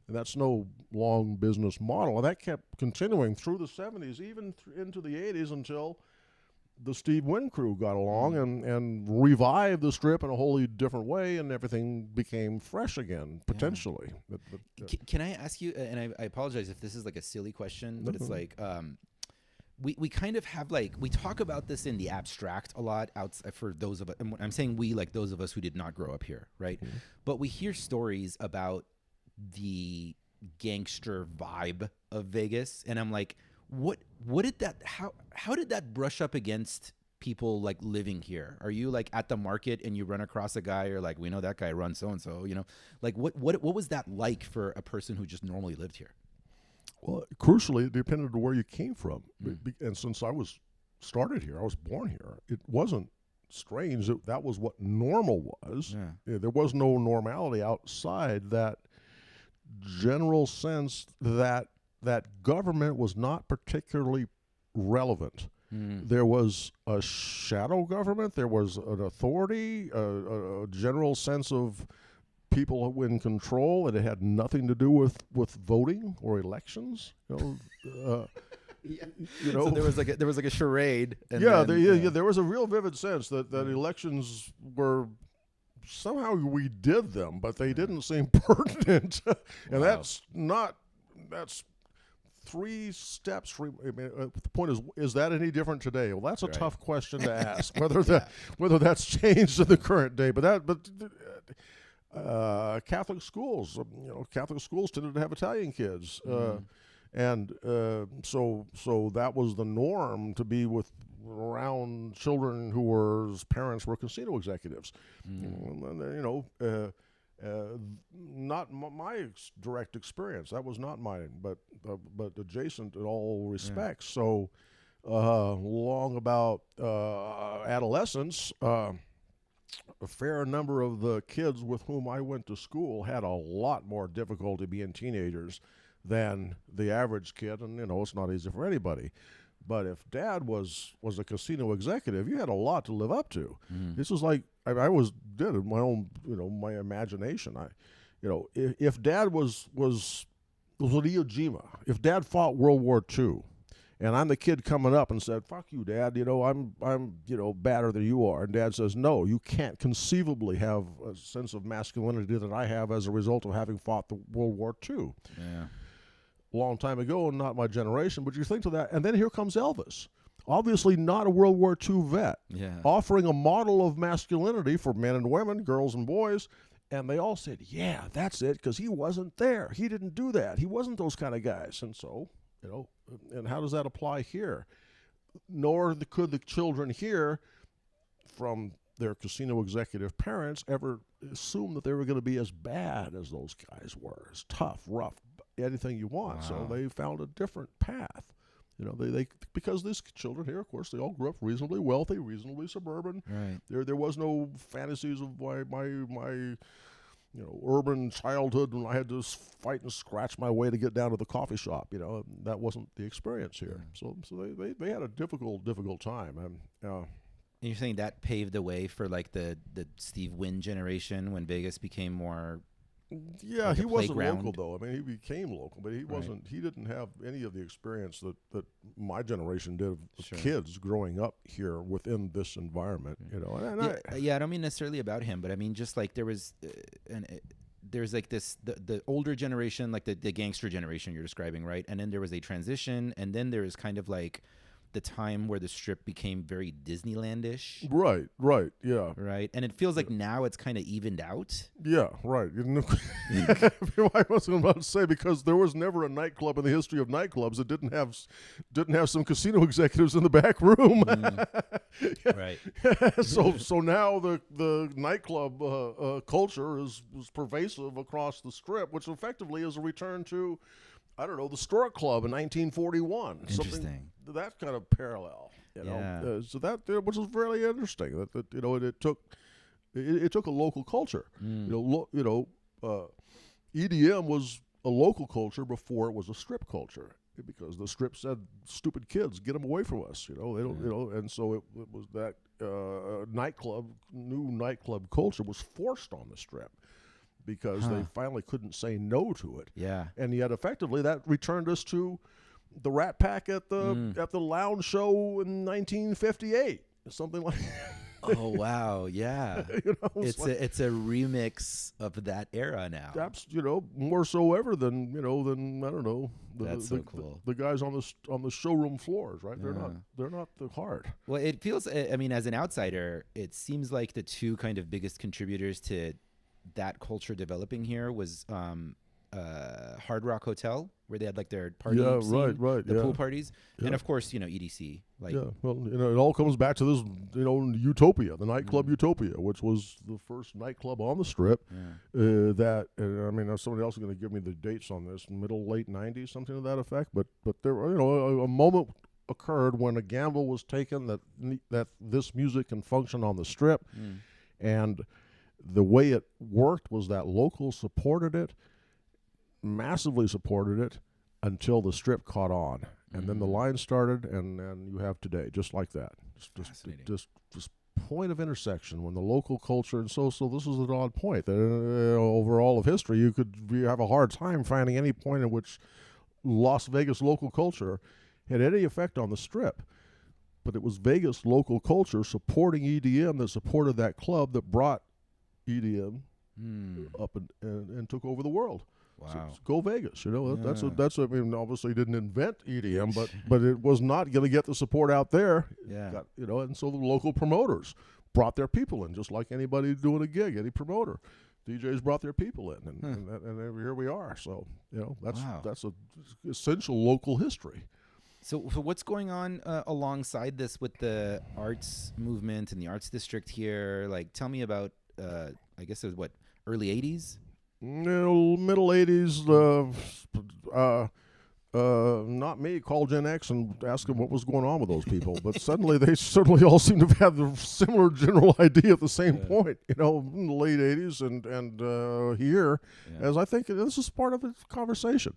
And that's no long business model. And that kept continuing through the 70s, even into the 80s until the Steve Wynn crew got along and revived the Strip in a wholly different way, and everything became fresh again, potentially. Can I ask you, and I apologize if this is like a silly question, but it's like, we kind of have we talk about this in the abstract a lot outside for those of us, and I'm saying we, like those of us who did not grow up here, right? Mm-hmm. But we hear stories about the gangster vibe of Vegas, and I'm like, what did that, how did that brush up against people like living here? Are you like at the market and you run across a guy, or like, we know that guy runs so and so, like what was that like for a person who just normally lived here? Well, crucially, it depended on where you came from. And since I was started here, I was born here, it wasn't strange that was what normal was. There was no normality outside that general sense that government was not particularly relevant. There was a shadow government. There was an authority, a general sense of people in control, and it had nothing to do with voting or elections. So there was like a charade. And there was a real vivid sense that elections were. Somehow we did them, but they didn't seem pertinent. And that's 3 steps. The point is that any different today? Well, that's a tough question to ask. Whether that's changed in the current day, Catholic schools, Catholic schools tended to have Italian kids, and so that was the norm, to be with around children whose parents were casino executives. Not my direct experience. That was not mine, but adjacent in all respects. So long about adolescence, a fair number of the kids with whom I went to school had a lot more difficulty being teenagers than the average kid, and it's not easy for anybody. But if Dad was a casino executive, you had a lot to live up to. This was like I did in my own my imagination. If Dad was at Iwo Jima, if Dad fought World War II, and I'm the kid coming up and said, "Fuck you, Dad. I'm badder than you are," and Dad says, "No, you can't conceivably have a sense of masculinity that I have as a result of having fought the World War II." Yeah. Long time ago, and not my generation, but you think to that, and then here comes Elvis, obviously not a World War II vet, offering a model of masculinity for men and women, girls and boys, and they all said, "Yeah, that's it," because he wasn't there. He didn't do that. He wasn't those kind of guys. And so, and how does that apply here? Nor could the children here from their casino executive parents ever assume that they were going to be as bad as those guys were, as tough, rough, anything you want. Wow. So they found a different path. They because these children here, of course, they all grew up reasonably wealthy, reasonably suburban. Right. There was no fantasies of my urban childhood when I had to fight and scratch my way to get down to the coffee shop. That wasn't the experience here. So they had a difficult time. And you're saying that paved the way for like the Steve Wynn generation when Vegas became more. Yeah, like he wasn't playground. Local though. I mean, he became local, but he wasn't. He didn't have any of the experience that my generation did of kids growing up here within this environment. I don't mean necessarily about him, but I mean just like there was, there's like this the older generation, like the gangster generation you're describing, right? And then there was a transition, and then there was kind of like the time where the Strip became very Disneyland-ish. Right, yeah. Right, and it feels like now it's kind of evened out. Yeah, right. I wasn't about to say, because there was never a nightclub in the history of nightclubs that didn't have some casino executives in the back room. Right. So now the nightclub culture is pervasive across the Strip, which effectively is a return to, I don't know, the Stork Club in 1941. Interesting. Something that kind of parallel. So that which is really interesting. That it took a local culture. EDM was a local culture before it was a Strip culture, because the Strip said, "Stupid kids, get them away from us." They don't. And so it was that new nightclub culture was forced on the Strip, because they finally couldn't say no to it. Yeah. And yet effectively that returned us to the Rat Pack at the Lounge Show in 1958. Something like Oh wow, yeah. It's a remix of that era now. That's more so ever than I don't know. That's so cool. The guys on the showroom floors, right? They're not the heart. Well, it feels. I mean, as an outsider, it seems like the two kind of biggest contributors to that culture developing here was Hard Rock Hotel, where they had like their party scene, the pool parties, and of course EDC. Well, it all comes back to this Utopia, the nightclub Utopia, which was the first nightclub on the Strip. That I mean, somebody else is going to give me the dates on this, late 90s, something to that effect. But there a moment occurred when a gamble was taken that this music can function on the Strip, and the way it worked was that locals supported it, massively supported it, until the Strip caught on. And then the line started, and you have today, just like that. Just point of intersection when the local culture, and so this is an odd point. Over all of history, you have a hard time finding any point in which Las Vegas local culture had any effect on the Strip. But it was Vegas local culture supporting EDM that supported that club that brought EDM up and took over the world. Wow. So go Vegas, that's I mean, obviously didn't invent EDM, but it was not going to get the support out there. Yeah. And so the local promoters brought their people in, just like anybody doing a gig, any promoter. DJs brought their people in, and here we are. So that's a essential local history. So what's going on alongside this with the arts movement and the arts district here? Like, tell me about, I guess it was what, early 80s? Middle 80s, not me, call Gen X and ask them what was going on with those people. But suddenly they certainly all seem to have had the similar general idea at the same point, in the late 80s and here, as I think this is part of the conversation.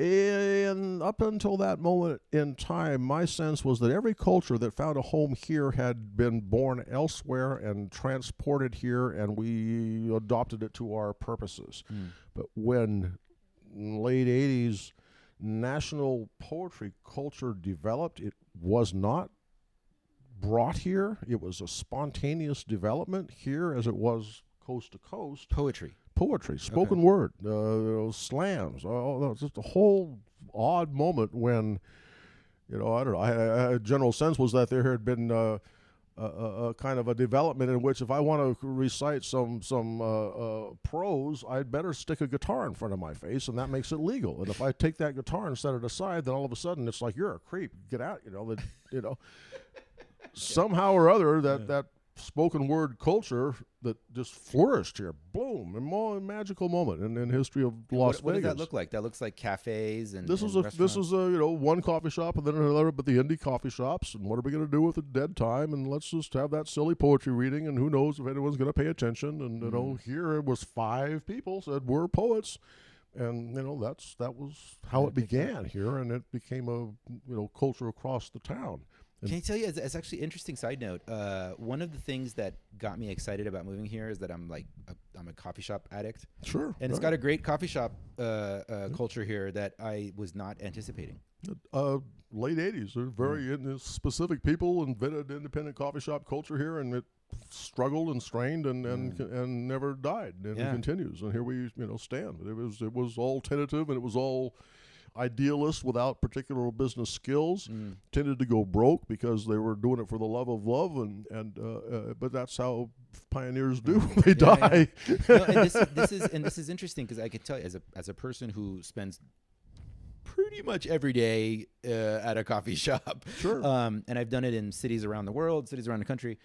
And up until that moment in time, my sense was that every culture that found a home here had been born elsewhere and transported here, and we adopted it to our purposes. But when late 80s national poetry culture developed, it was not brought here. It was a spontaneous development here as it was coast to coast. Poetry, spoken word, slams. Oh, that was just a whole odd moment when, I don't know. A general sense was that there had been a kind of a development in which if I want to recite some prose, I'd better stick a guitar in front of my face, and that makes it legal. And if I take that guitar and set it aside, then all of a sudden it's like, you're a creep. Get out. Somehow or other that spoken word culture that just flourished here. Boom. A magical moment in history of Las Vegas. What does that look like? That looks like cafes and this is one coffee shop and then another, but the indie coffee shops. And what are we going to do with the dead time? And let's just have that silly poetry reading, and who knows if anyone's going to pay attention. And here it was 5 people said we're poets. And that was how it began here, and it became a culture across the town. Can I tell you, it's actually an interesting side note. One of the things that got me excited about moving here is that I'm a coffee shop addict. Sure. And it's got a great coffee shop culture here that I was not anticipating. Late 80s, there were very specific people invented independent coffee shop culture here, and it struggled and strained and never died, and it continues. And here we stand. It was all tentative, and it was all idealists without particular business skills, tended to go broke because they were doing it for the love of love, but that's how pioneers do. They die. No, and this is interesting because I could tell you as a person who spends pretty much every day at a coffee shop, sure, and I've done it in cities around the world, cities around the country.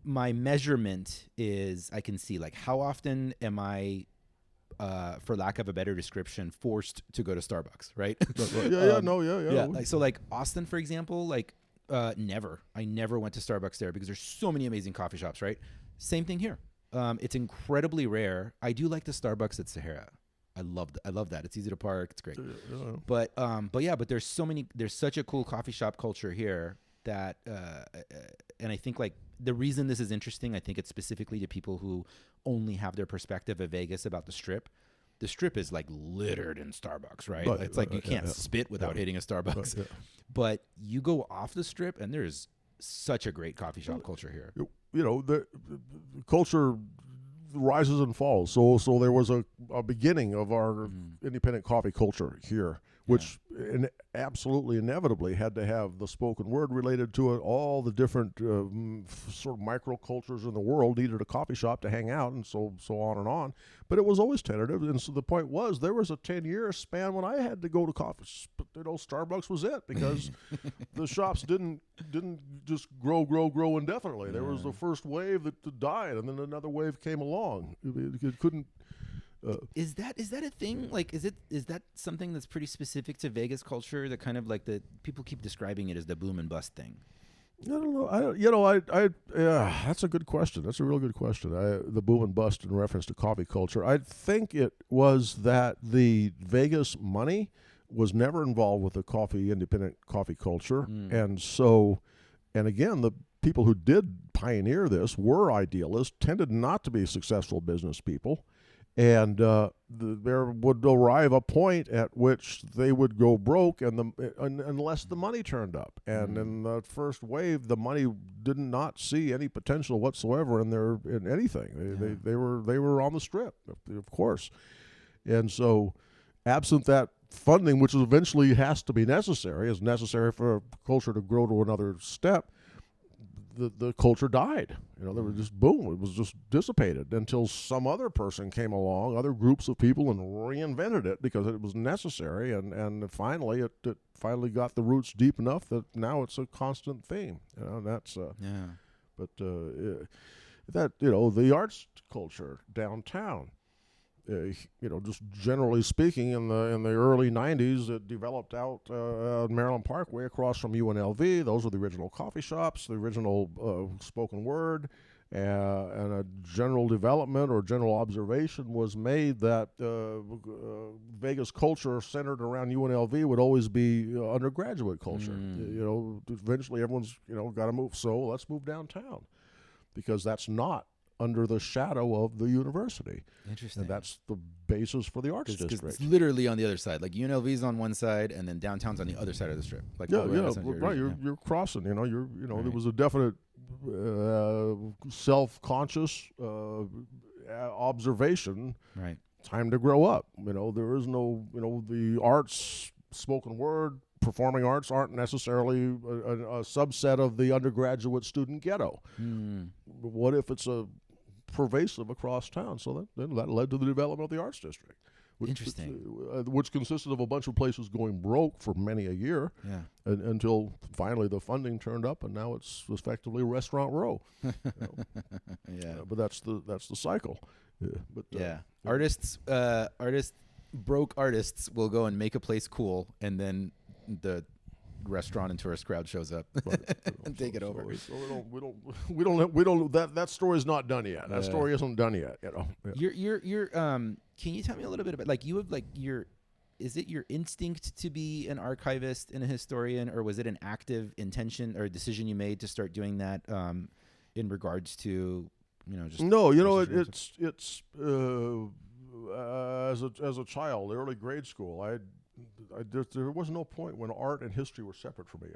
My measurement is I can see like how often am I, for lack of a better description, forced to go to Starbucks, right? Yeah. Like, so like Austin, for example, like never. I never went to Starbucks there because there's so many amazing coffee shops, right? Same thing here. It's incredibly rare. I do like the Starbucks at Sahara. I love that. It's easy to park. It's great. But there's such a cool coffee shop culture here that, and I think like the reason this is interesting, I think it's specifically to people who only have their perspective of Vegas about the Strip. The Strip is like littered in Starbucks, right? It's like you can't spit without hitting a Starbucks. But you go off the Strip and there's such a great coffee shop culture here. The culture rises and falls. So there was a beginning of our independent coffee culture here, which absolutely inevitably had to have the spoken word related to it. All the different sort of microcultures in the world needed a coffee shop to hang out, and so on and on. But it was always tentative, and so the point was there was a 10-year span when I had to go to coffee. Starbucks was it, because the shops didn't just grow indefinitely. There was the first wave that died, and then another wave came along. It couldn't. Is that a thing? Like, is that something that's pretty specific to Vegas culture? That kind of like the people keep describing it as the boom and bust thing. I don't know. That's a good question. That's a real good question. The boom and bust in reference to coffee culture. I think it was that the Vegas money was never involved with the independent coffee culture, and again, the people who did pioneer this were idealists, tended not to be successful business people. And there would arrive a point at which they would go broke, unless the money turned up. And in the first wave, the money did not see any potential whatsoever in anything. They were on the Strip, of course. And so, absent that funding, which eventually is necessary for a culture to grow to another step, the culture died. They were just boom. It was just dissipated until some other person came along, other groups of people, and reinvented it because it was necessary. And finally, it finally got the roots deep enough that now it's a constant theme. That's But that the arts culture downtown. Just generally speaking, in the early '90s, it developed out on Maryland Parkway across from UNLV. Those were the original coffee shops, the original spoken word, and a general development or general observation was made that Vegas culture centered around UNLV would always be undergraduate culture. Eventually everyone's got to move, so let's move downtown, because that's not under the shadow of the university. Interesting. And that's the basis for the arts district. It's literally on the other side. Like UNLV's on one side, and then downtown's on the other side of the strip. Like right. You're crossing. There was a definite self-conscious observation. Right. Time to grow up. There is no. The arts, spoken word, performing arts aren't necessarily a subset of the undergraduate student ghetto. What if it's a pervasive across town? So that led to the development of the arts district. Interesting. Which consisted of a bunch of places going broke for many a year, until finally the funding turned up, and now it's effectively Restaurant Row. But that's the cycle. Artists, broke artists will go and make a place cool, and then the restaurant and tourist crowd shows up and take it over. So we don't. That story's not done yet. That story isn't done yet. You're can you tell me a little bit about, like, you have, like, is it your instinct to be an archivist and a historian, or was it an active intention or decision you made to start doing that in regards to just no, it's as a child, early grade school, there was no point when art and history were separate for me.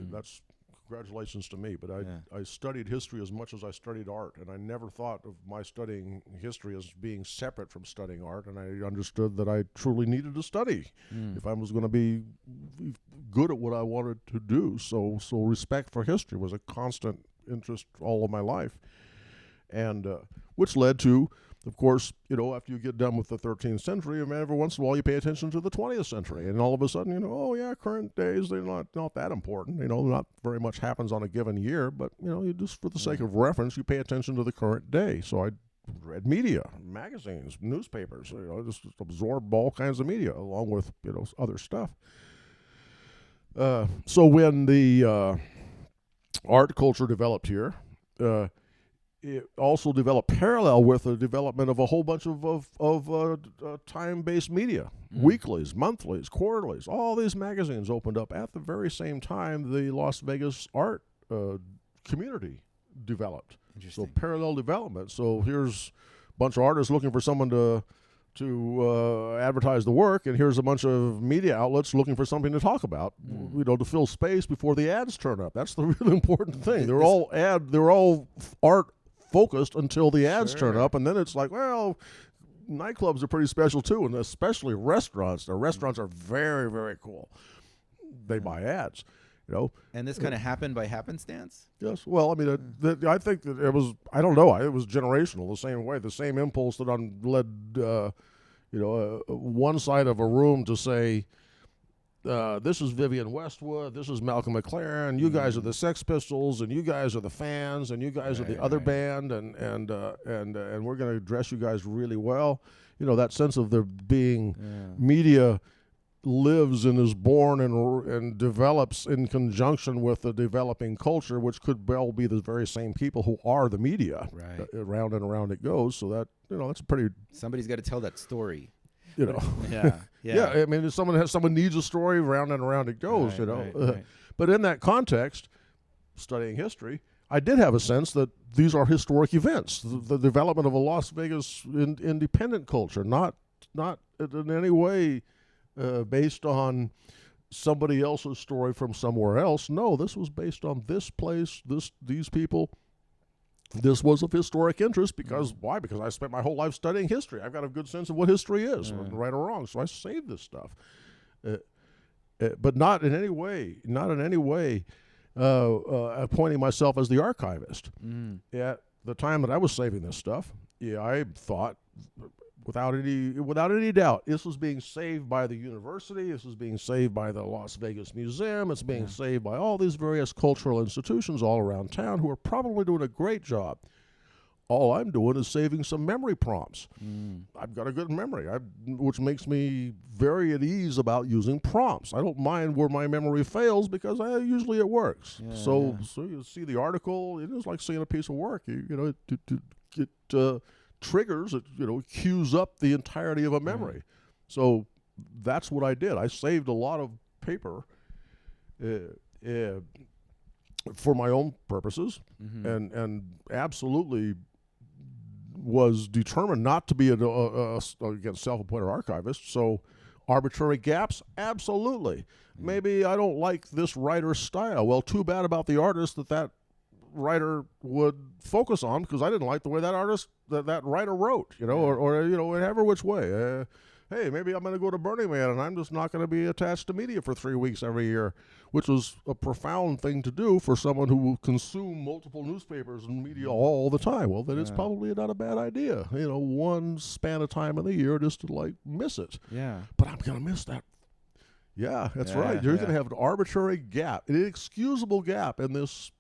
That's congratulations to me, but I studied history as much as I studied art, and I never thought of my studying history as being separate from studying art, and I understood that I truly needed to study if I was going to be good at what I wanted to do. So respect for history was a constant interest all of my life, and which led to, of course, after you get done with the 13th century, every once in a while you pay attention to the 20th century, and all of a sudden, current days, they're not that important. Not very much happens on a given year, but, you just for the sake of reference, you pay attention to the current day. So I read media, magazines, newspapers, just absorbed all kinds of media along with, other stuff. So when the art culture developed here, it also developed parallel with the development of a whole bunch of time-based media, weeklies, monthlies, quarterlies. All these magazines opened up at the very same time the Las Vegas art community developed. So parallel development. So here's a bunch of artists looking for someone to advertise the work, and here's a bunch of media outlets looking for something to talk about, to fill space before the ads turn up. That's the really important thing. They're all art focused until the ads turn up, and then it's like, well, nightclubs are pretty special too, and especially restaurants. The restaurants are very, very cool. They buy ads, And this kind of happened by happenstance? Yes. Well, I mean, I think that it was, I don't know, it was generational the same way. The same impulse that led, one side of a room to say, this is Vivian Westwood, this is Malcolm McLaren, you guys are the Sex Pistols, and you guys are the Fans, and you guys are the other band, and we're going to dress you guys really well. That sense of there being media lives and is born and develops in conjunction with the developing culture, which could well be the very same people who are the media. Right. Around and around it goes. So that, that's a pretty... Somebody's got to tell that story. Yeah. I mean, someone needs a story, round and around it goes. Right. But in that context, studying history, I did have a sense that these are historic events. The development of a Las Vegas independent culture, not in any way based on somebody else's story from somewhere else. No, this was based on this place, these people. This was of historic interest because why? Because I spent my whole life studying history. I've got a good sense of what history is, right or wrong. So I saved this stuff, but not in any way appointing myself as the archivist. At the time that I was saving this stuff, I thought, without any doubt, this was being saved by the university. This was being saved by the Las Vegas Museum. It's being saved by all these various cultural institutions all around town who are probably doing a great job. All I'm doing is saving some memory prompts. I've got a good memory, which makes me very at ease about using prompts. I don't mind where my memory fails because usually it works. So you see the article, it is like seeing a piece of work. It triggers, it cues up the entirety of a memory. So that's what I did. I saved a lot of paper for my own purposes, and absolutely was determined not to be again, self-appointed archivist. So arbitrary gaps, absolutely. Maybe I don't like this writer's style. Well, too bad about the artist that writer would focus on, because I didn't like the way that writer wrote, or whatever which way. Hey, maybe I'm going to go to Burning Man and I'm just not going to be attached to media for 3 weeks every year, which was a profound thing to do for someone who will consume multiple newspapers and media all the time. Well, then it's probably not a bad idea, one span of time in the year just to miss it. Yeah. But I'm going to miss that. Yeah, that's right. You're going to have an arbitrary gap, an inexcusable gap in this,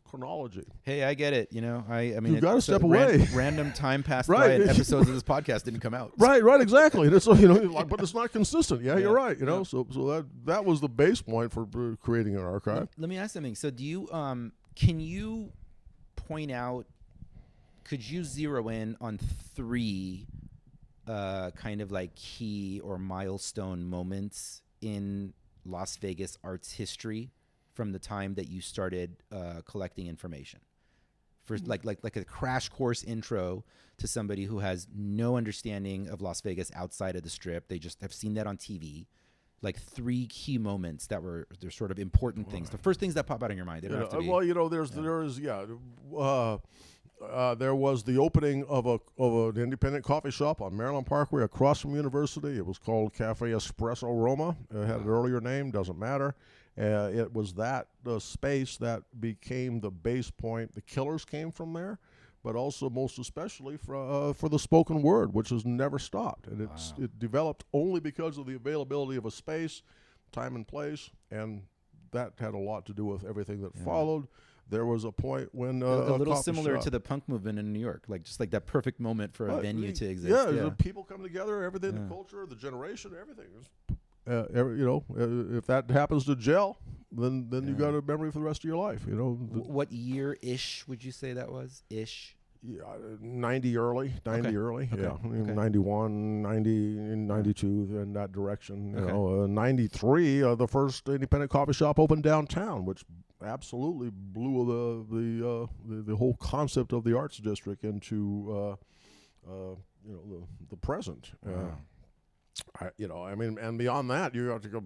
chronology. Hey, I get it. I mean, you've got to step away. Random time passed by, and episodes of this podcast didn't come out. Right, exactly. And it's but it's not consistent. Yeah, you're right. So that was the base point for creating an archive. Let me ask something. So, do you can you point out? Could you zero in on 3 kind of like key or milestone moments in Las Vegas arts history from the time that you started collecting information? For like a crash course intro to somebody who has no understanding of Las Vegas outside of the Strip. They just have seen that on TV. Like 3 key moments that were they're sort of important things. The first things that pop out in your mind. They don't have to be. Well, there was the opening of an independent coffee shop on Maryland Parkway across from University. It was called Cafe Espresso Roma. It had an earlier name, doesn't matter. It was that space that became the base point. The Killers came from there, but also most especially for the spoken word, which has never stopped. And it developed only because of the availability of a space, time and place, and that had a lot to do with everything that followed. There was a point when a little similar to the punk movement in New York, just like that perfect moment for a venue to exist. Yeah, people come together, everything, the culture, the generation, everything. If that happens to gel, then you got a memory for the rest of your life. What year-ish would you say that was? Ish. Yeah, 90 early. Okay. Yeah, 91, 90, 92, in that direction. 93, the first independent coffee shop opened downtown, which absolutely blew the whole concept of the arts district into the present. And beyond that, you have to go.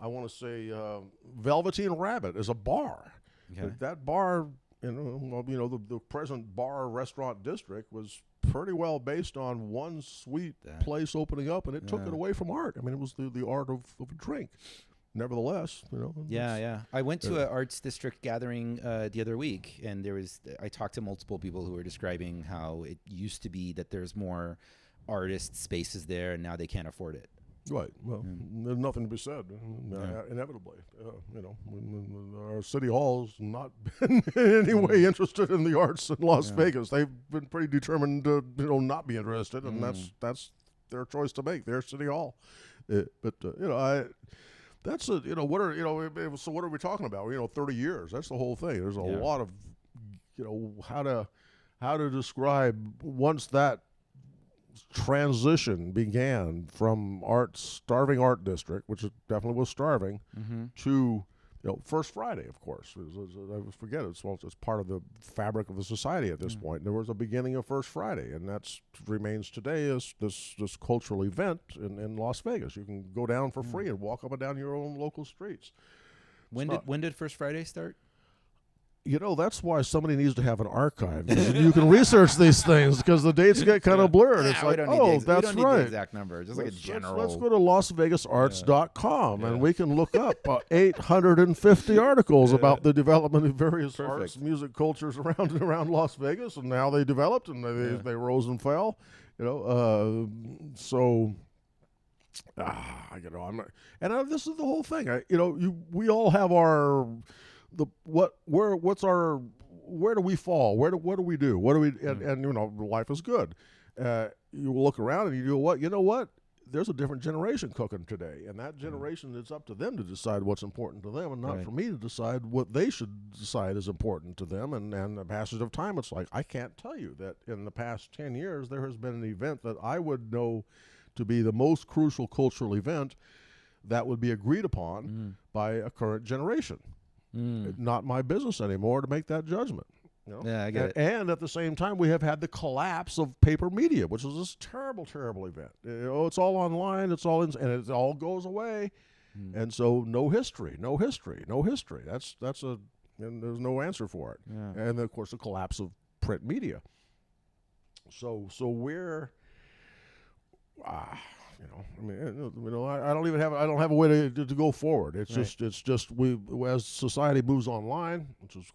I want to say Velveteen Rabbit is a bar. Okay. That bar, the present bar restaurant district was pretty well based on one sweet place opening up, and it took it away from art. It was the art of a drink. Nevertheless, I went to an arts district gathering the other week, and I talked to multiple people who were describing how it used to be that there's more artist spaces there, and now they can't afford it. Right. Well, there's nothing to be said. Inevitably, our city hall's not been in any way interested in the arts in Las Vegas. They've been pretty determined to, not be interested, and that's their choice to make. Their city hall. That's so what are we talking about? 30 years. That's the whole thing. There's a lot of, how to describe once that transition began from starving art district, which it definitely was starving, to First Friday, of course. I forget it's part of the fabric of the society at this point. There was a beginning of First Friday, and that remains today as this cultural event in Las Vegas. You can go down for free and walk up and down your own local streets. When did First Friday start? That's why somebody needs to have an archive. You can research these things because the dates get kind of blurred. It's like, we that's don't need right. the exact number, just like a general. Let's go to LasVegasArts.com and we can look up 850 articles about the development of various arts, music cultures around Las Vegas and how they developed and they rose and fell. This is the whole thing. We all have where do we fall? What do we do? Life is good. You look around and you go, what? You know what? There's a different generation cooking today, and that generation, it's up to them to decide what's important to them, and not for me to decide what they should decide is important to them. And the passage of time, it's like, I can't tell you that in the past 10 years there has been an event that I would know to be the most crucial cultural event that would be agreed upon by a current generation. Not my business anymore to make that judgment. Yeah, I get it. And at the same time, we have had the collapse of paper media, which is this terrible, terrible event. It's all online. It's all and it all goes away, and so no history. That's and there's no answer for it. Yeah. And of course, the collapse of print media. So we're. I don't have a way to go forward. It's just we as society moves online, which is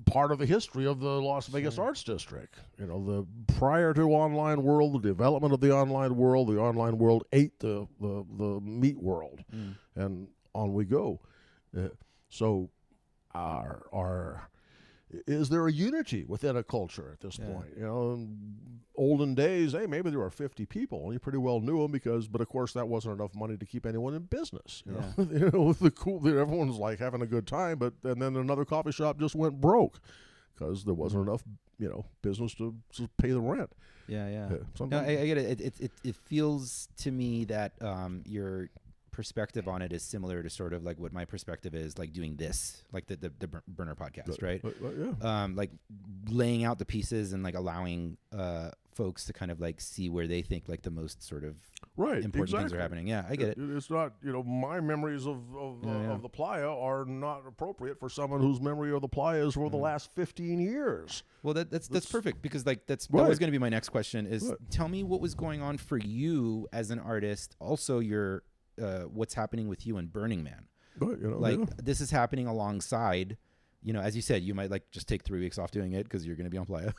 part of the history of the Las Vegas Arts District. The prior to online world, the development of the online world ate the meat world, and on we go. So is there a unity within a culture at this point? In olden days, maybe there were 50 people, and you pretty well knew them but of course that wasn't enough money to keep anyone in business. Everyone's like having a good time, and then another coffee shop just went broke because there wasn't enough, business to pay the rent. Yeah. No, I get it. It feels to me that your perspective on it is similar to sort of like what my perspective is, like doing this, like the Burner podcast, right? Like laying out the pieces and like allowing folks to kind of like see where they think like the most sort of important things are happening. Yeah, I get it. It's not, my memories of the playa are not appropriate for someone whose memory of the playa is for the last 15 years. Well, that's perfect, because like that was going to be my next question is tell me what was going on for you as an artist. Also, your what's happening with you and Burning Man. This is happening alongside, as you said, you might like just take 3 weeks off doing it because you're going to be on playa.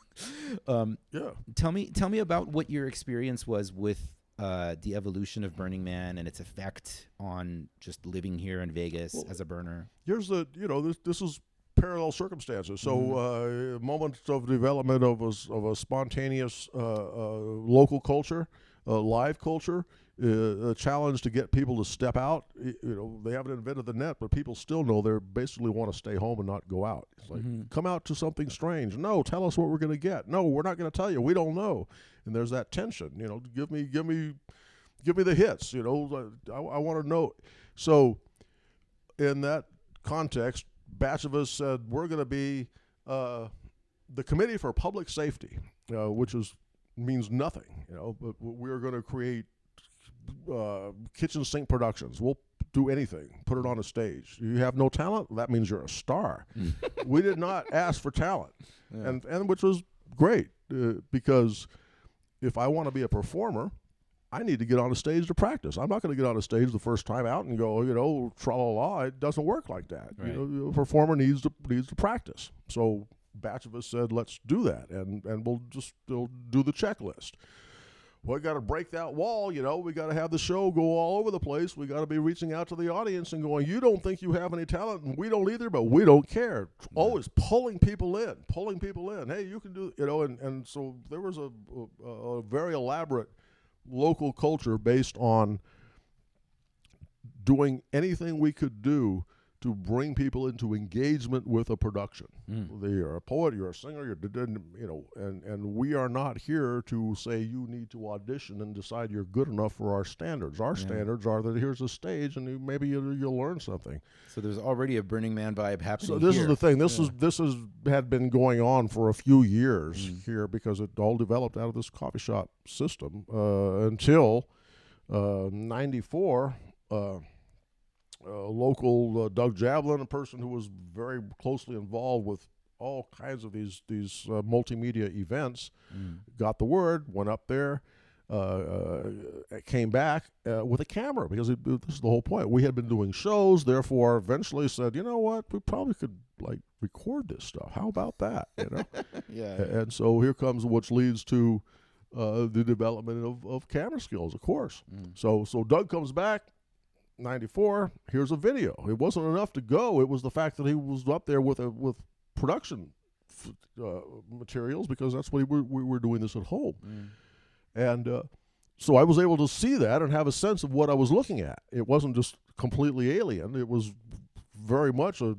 Tell me about what your experience was with the evolution of Burning Man and its effect on just living here in Vegas as a burner. Here's this is parallel circumstances. So moments of development of a spontaneous local culture, live culture, a challenge to get people to step out. They haven't invented the net, but people still know they basically want to stay home and not go out. It's like, come out to something strange. No, tell us what we're going to get. No, we're not going to tell you. We don't know. And there's that tension. Give me the hits. I want to know. So in that context, batch of us said we're going to be the Committee for Public Safety, which means nothing. But we're going to create kitchen sink productions. We'll do anything, put it on a stage. You have no talent, that means you're a star. We did not ask for talent, and which was great, because if I want to be a performer, I need to get on a stage to practice. I'm not going to get on a stage the first time out and go, tra-la-la. It doesn't work like that. Right. A performer needs to practice. So batch of us said, let's do that, and we'll do the checklist. We got to break that wall, we got to have the show go all over the place. We got to be reaching out to the audience and going, you don't think you have any talent, and we don't either, but we don't care. Always pulling people in. Hey, you can do, and so there was a very elaborate local culture based on doing anything we could do to bring people into engagement with a production. You're a poet, you're a singer, and we are not here to say you need to audition and decide you're good enough for our standards. Our standards are that here's a stage and maybe you'll learn something. So there's already a Burning Man vibe happening. So this here. is the thing. This had been going on for a few years here because it all developed out of this coffee shop system until 94. local Doug Javelin, a person who was very closely involved with all kinds of these multimedia events, got the word, went up there, came back with a camera, because this is the whole point. We had been doing shows, therefore eventually said, you know what, we probably could like record this stuff. How about that? You know? Yeah. And so here comes which leads to the development of camera skills, of course. So Doug comes back, 94. Here's a video. It wasn't enough to go. It was the fact that he was up there with production materials, because that's what we were doing this at home. And so I was able to see that and have a sense of what I was looking at. It wasn't just completely alien. It was very much a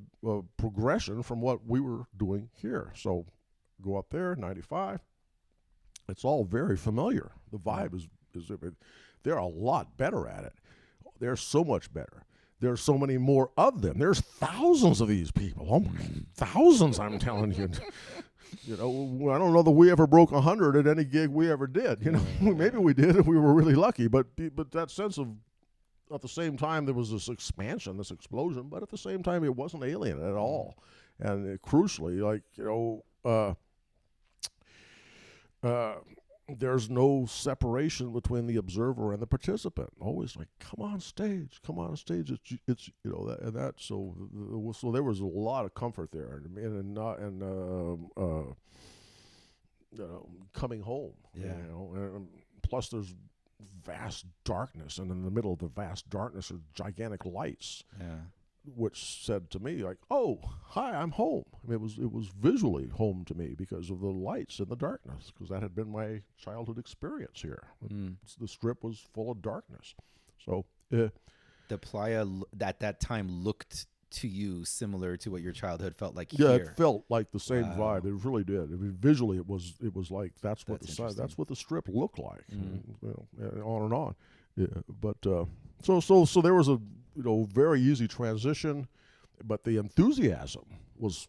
progression from what we were doing here. So go up there, 95. It's all very familiar. The vibe is they're a lot better at it. They're so much better. There's so many more of them. There's thousands of these people. Oh my, thousands, I'm telling you. You know, I don't know that we ever broke 100 at any gig we ever did. You know, maybe we did if we were really lucky. But that sense of, at the same time, there was this expansion, this explosion. But at the same time, it wasn't alien at all. And crucially, like, you know, there's no separation between the observer and the participant. Always like, come on stage. It's you know, so there was a lot of comfort there, and coming home. Yeah. You know, and plus there's vast darkness, and in the middle of the vast darkness are gigantic lights. Yeah. Which said to me, like, oh, hi, I'm home. I mean, it was visually home to me because of the lights and the darkness, because that had been my childhood experience here. The strip was full of darkness. So the playa at that time looked to you similar to what your childhood felt like here. Yeah, it felt like the same Wow. vibe. It really did. I mean, visually, it was like that's what interesting. the strip looked like. You know, and on and on. Yeah, but so there was a very easy transition, but the enthusiasm was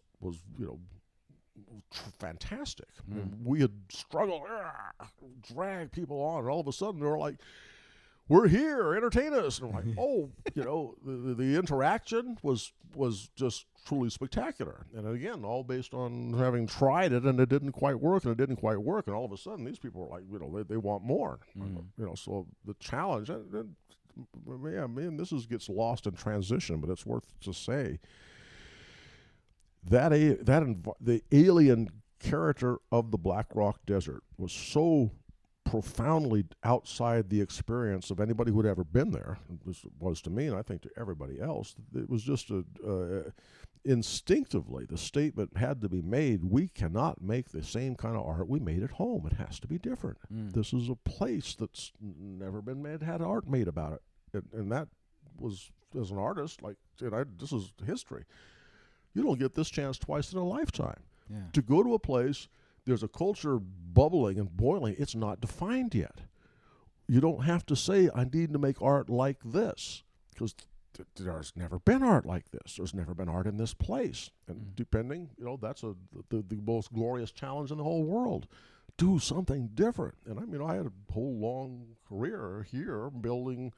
fantastic. I mean, we had struggled, drag people on, and all of a sudden they were like, "We're here, entertain us!" And I'm like, "Oh, the interaction was just truly spectacular." And again, all based on having tried it and it didn't quite work, and all of a sudden these people were like, they want more. So the challenge. Yeah, man, gets lost in transition, but it's worth to say that the alien character of the Black Rock Desert was so profoundly outside the experience of anybody who'd ever been there. This was to me, and I think to everybody else. It was just instinctively the statement had to be made: we cannot make the same kind of art we made at home. It has to be different. This is a place that's never been had art made about it. And that was, as an artist, like, this is history. You don't get this chance twice in a lifetime. Yeah. To go to a place, there's a culture bubbling and boiling. It's not defined yet. You don't have to say, I need to make art like this, because there's never been art like this. There's never been art in this place. And depending, that's the most glorious challenge in the whole world. Do something different. And I had a whole long career here building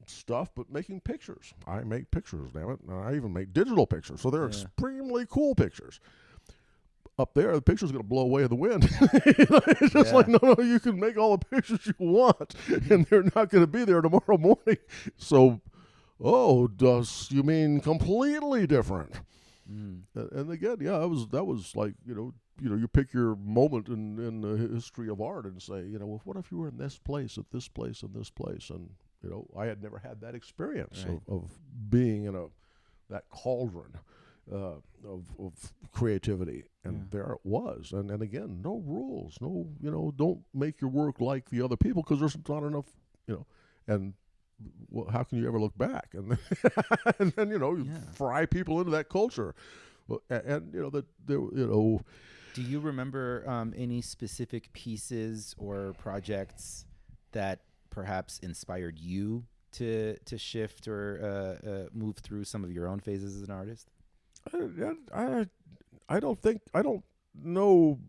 stuff, but making pictures. I make pictures, damn it. And I even make digital pictures. So they're extremely cool pictures. Up there, the picture's going to blow away in the wind. It's just like, no, you can make all the pictures you want, and they're not going to be there tomorrow morning. So, you mean completely different? And again, that was like, you pick your moment in the history of art and say, well, what if you were in this place, at this place, and this place? And, I had never had that experience of being in that cauldron of creativity. And there it was. And again, no rules, don't make your work like the other people, because there's not enough, and how can you ever look back? And and then you fry people into that culture, and Do you remember any specific pieces or projects that perhaps inspired you to shift or move through some of your own phases as an artist? I don't know.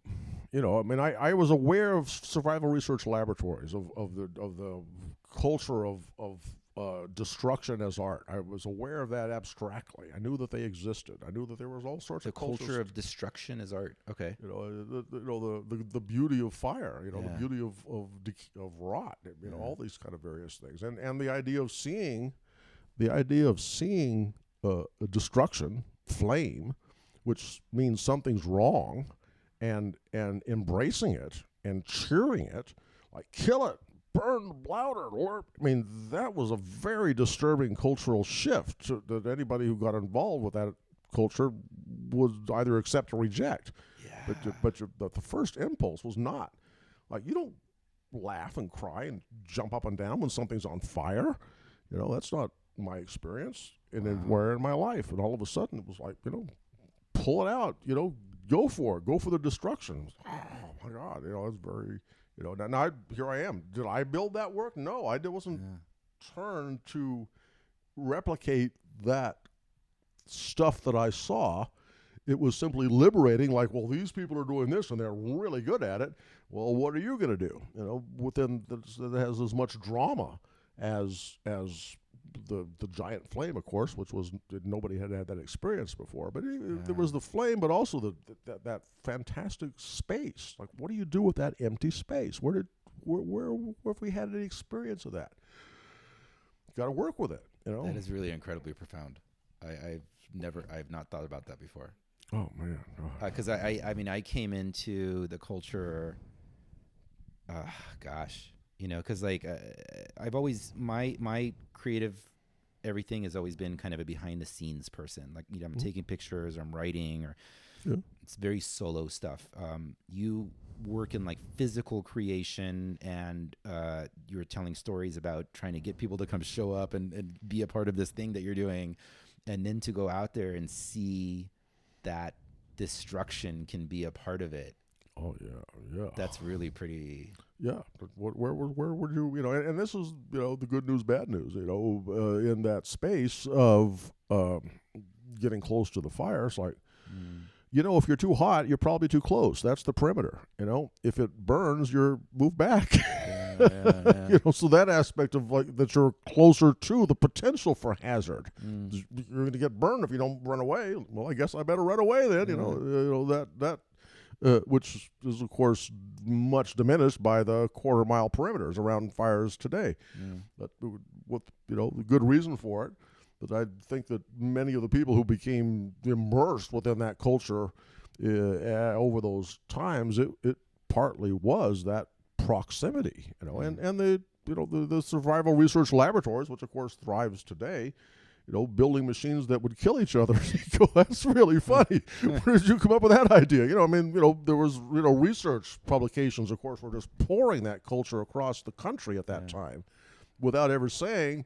I was aware of survival research laboratories, of the culture of destruction as art. I was aware of that abstractly. I knew that they existed. I knew that there was all sorts The of cultures. culture of destruction as art. Okay. The beauty of fire. The Yeah. beauty of rot. All these kind of various things, and the idea of seeing destruction, flame, which means something's wrong, and embracing it and cheering it, like kill it, burn louder, Lord. I mean, that was a very disturbing cultural shift that anybody who got involved with that culture would either accept or reject. Yeah. But the first impulse was not. Like, you don't laugh and cry and jump up and down when something's on fire. That's not my experience anywhere in my life. And all of a sudden it was like, pull it out, go for it, go for the destruction. Oh my God, it's very, now here I am. Did I build that work? No, I wasn't turned to replicate that stuff that I saw. It was simply liberating, like, well, these people are doing this and they're really good at it. Well, what are you going to do? Within that has as much drama as the giant flame, of course, which was nobody had that experience before. But there was the flame, but also that fantastic space. Like, what do you do with that empty space? Where have we had any experience of that? Got to work with it. That is really incredibly profound. I've not thought about that before. Oh man, because I came into the culture. Gosh. Because I've always my creative everything has always been kind of a behind the scenes person. Like, I'm taking pictures, or I'm writing, or it's very solo stuff. You work in like physical creation, and you're telling stories about trying to get people to come show up and be a part of this thing that you're doing, and then to go out there and see that destruction can be a part of it. Oh yeah. That's really pretty. Yeah, but where would you, and this is, the good news, bad news, in that space of getting close to the fire. It's like, if you're too hot, you're probably too close. That's the perimeter. If it burns, you're move back. Yeah. So that aspect of like that you're closer to the potential for hazard. You're going to get burned if you don't run away. Well, I guess I better run away then. That. Which is, of course, much diminished by the quarter-mile perimeters around fires today. But with the good reason for it. But I think that many of the people who became immersed within that culture over those times, it partly was that proximity. And the survival research laboratories, which of course thrives today. Building machines that would kill each other. You go, that's really funny. Where did you come up with that idea? There was, research publications, of course, were just pouring that culture across the country at that time without ever saying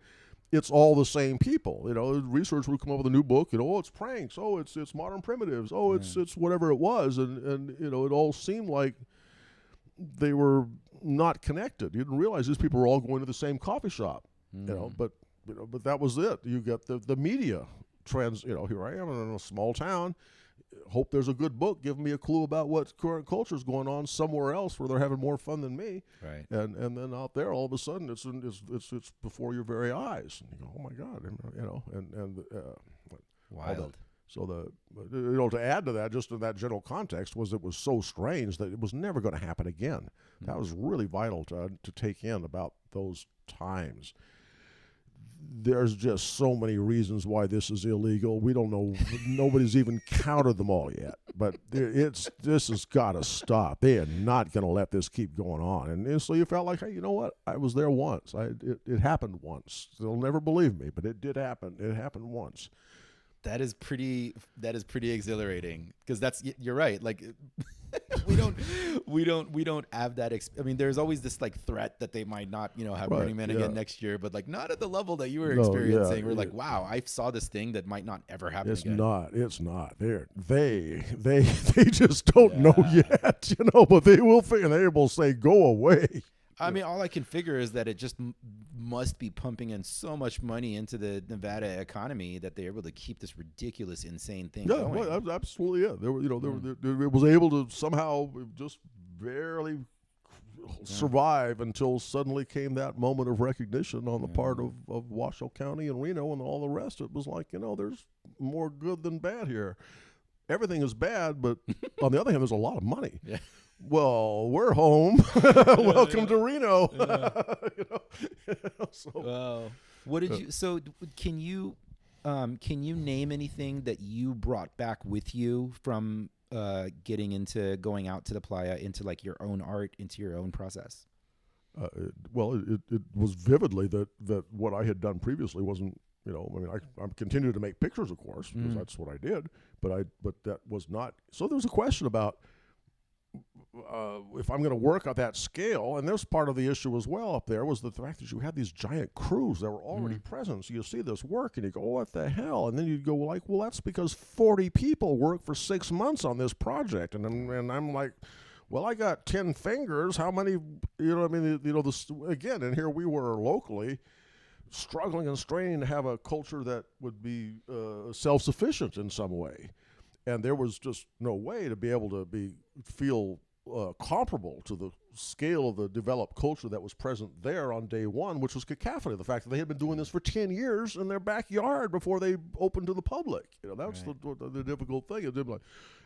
it's all the same people. Research would come up with a new book, it's pranks, it's modern primitives, it's whatever it was. And it all seemed like they were not connected. You didn't realize these people were all going to the same coffee shop, but that was it. You get the media trends. Here I am in a small town. Hope there's a good book giving me a clue about what current culture is going on somewhere else where they're having more fun than me. Right. And then out there, all of a sudden, it's before your very eyes. And you go, oh my God, wild. So to add to that, just in that general context, it was so strange that it was never going to happen again. That was really vital to take in about those times. There's just so many reasons why this is illegal. We don't know. Nobody's even counted them all yet. But this has got to stop. They are not going to let this keep going on. And so you felt like, hey, you know what? I was there once. It happened once. They'll never believe me, but it did happen. It happened once. That is pretty exhilarating, because you're right. Like, we don't have that. There's always this like threat that they might not, have Burning Man again next year, but like not at the level that you were experiencing. We're like, wow, I saw this thing that might not ever happen again. It's not. They just don't know yet, but they will figure. They will say, go away. All I can figure is that it just must be pumping in so much money into the Nevada economy that they're able to keep this ridiculous, insane thing going. Well, absolutely, yeah. It was able to somehow just barely survive until suddenly came that moment of recognition on the part of Washoe County and Reno and all the rest. It was like, there's more good than bad here. Everything is bad, but on the other hand, there's a lot of money. Yeah. Well, we're home. Welcome to Reno. So, wow. What did you? So, can you name anything that you brought back with you from getting into going out to the playa, into like your own art, into your own process? It was vividly that what I had done previously wasn't. I continued to make pictures, of course, because that's what I did. But that was not. So there was a question about if I'm going to work at that scale, and there's part of the issue as well up there was the fact that you had these giant crews that were already present. So you see this work and you go, what the hell? And then you go like, well, that's because 40 people worked for 6 months on this project. And I'm like, well, I got 10 fingers. How many, this, again, and here we were locally struggling and straining to have a culture that would be self-sufficient in some way. And there was just no way to be able to feel comparable to the scale of the developed culture that was present there on day one, which was cacophony. The fact that they had been doing this for 10 years in their backyard before they opened to the public. That's the difficult thing.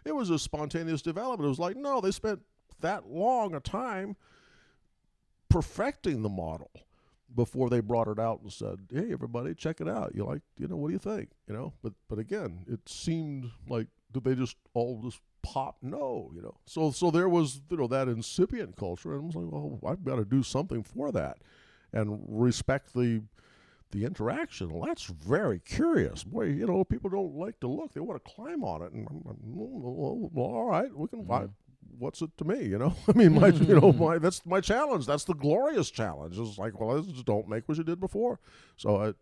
It was a spontaneous development. It was like, no, they spent that long a time perfecting the model before they brought it out and said, hey, everybody, check it out. What do you think? But again, it seemed like, did they just all just pop? No, So there was, that incipient culture, and I was like, well, I've got to do something for that and respect the interaction. Well, that's very curious. Boy, people don't like to look. They want to climb on it. And well, all right, we can what's it to me, I mean, that's my challenge. That's the glorious challenge. It's like, well, just don't make what you did before. So I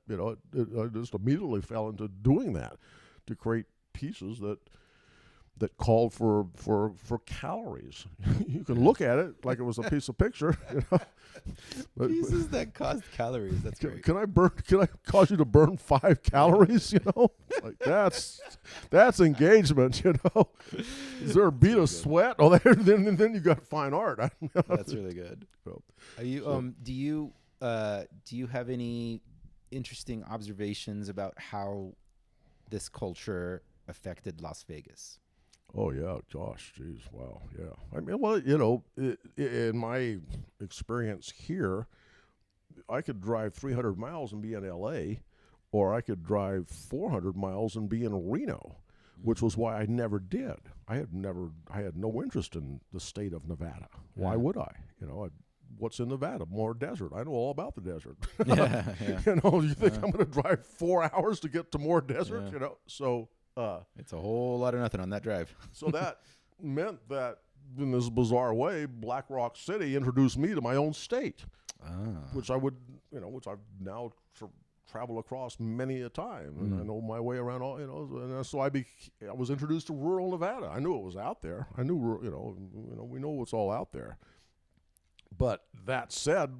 just immediately fell into doing that to create pieces that called for calories. You can look at it like it was a piece of picture, Pieces that cost calories. That's great. Can I cause you to burn 5 calories? Like that's engagement. Is there a bead of sweat? Oh, then you got fine art. That's really good. Are you do you have any interesting observations about how this culture affected Las Vegas? Oh, yeah. Gosh, geez. Wow. Yeah. I mean, well, in my experience here, I could drive 300 miles and be in L.A., or I could drive 400 miles and be in Reno, which was why I never did. I had no interest in the state of Nevada. Why would I? What's in Nevada? More desert. I know all about the desert. Yeah. You think I'm going to drive 4 hours to get to more desert? Yeah. So... it's a whole lot of nothing on that drive. So that meant that in this bizarre way, Black Rock City introduced me to my own state, which which I've now traveled across many a time, and I know my way around all, and so I was introduced to rural Nevada. I knew it was out there. I knew, we know what's all out there. But that said,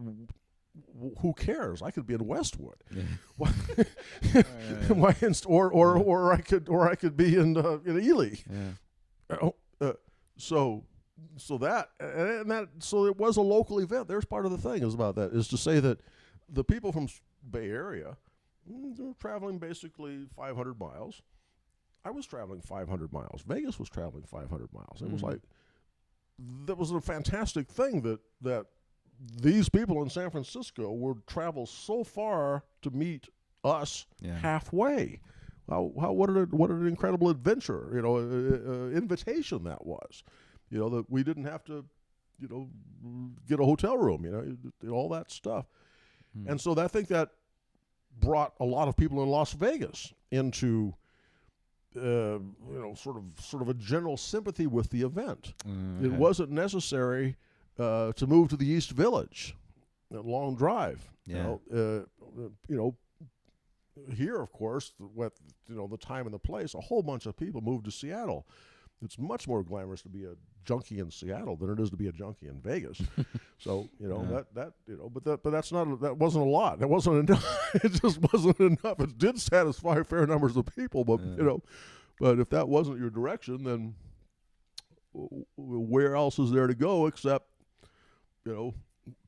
who cares? I could be in Westwood. Yeah. Or I could be in Ely. Yeah. So it was a local event. There's part of the thing is about that, is to say that the people from Bay Area, they're traveling basically 500 miles. I was traveling 500 miles. Vegas was traveling 500 miles. It was like, that was a fantastic thing that these people in San Francisco would travel so far to meet us halfway. What an incredible adventure, invitation that was. That we didn't have to, get a hotel room, all that stuff. And so I think that brought a lot of people in Las Vegas into, sort of a general sympathy with the event. It wasn't necessary to move to the East Village, a long drive. Yeah. Here, of course, with the time and the place, a whole bunch of people moved to Seattle. It's much more glamorous to be a junkie in Seattle than it is to be a junkie in Vegas. So but that wasn't a lot. That wasn't enough. It just wasn't enough. It did satisfy fair numbers of people, but but if that wasn't your direction, then where else is there to go except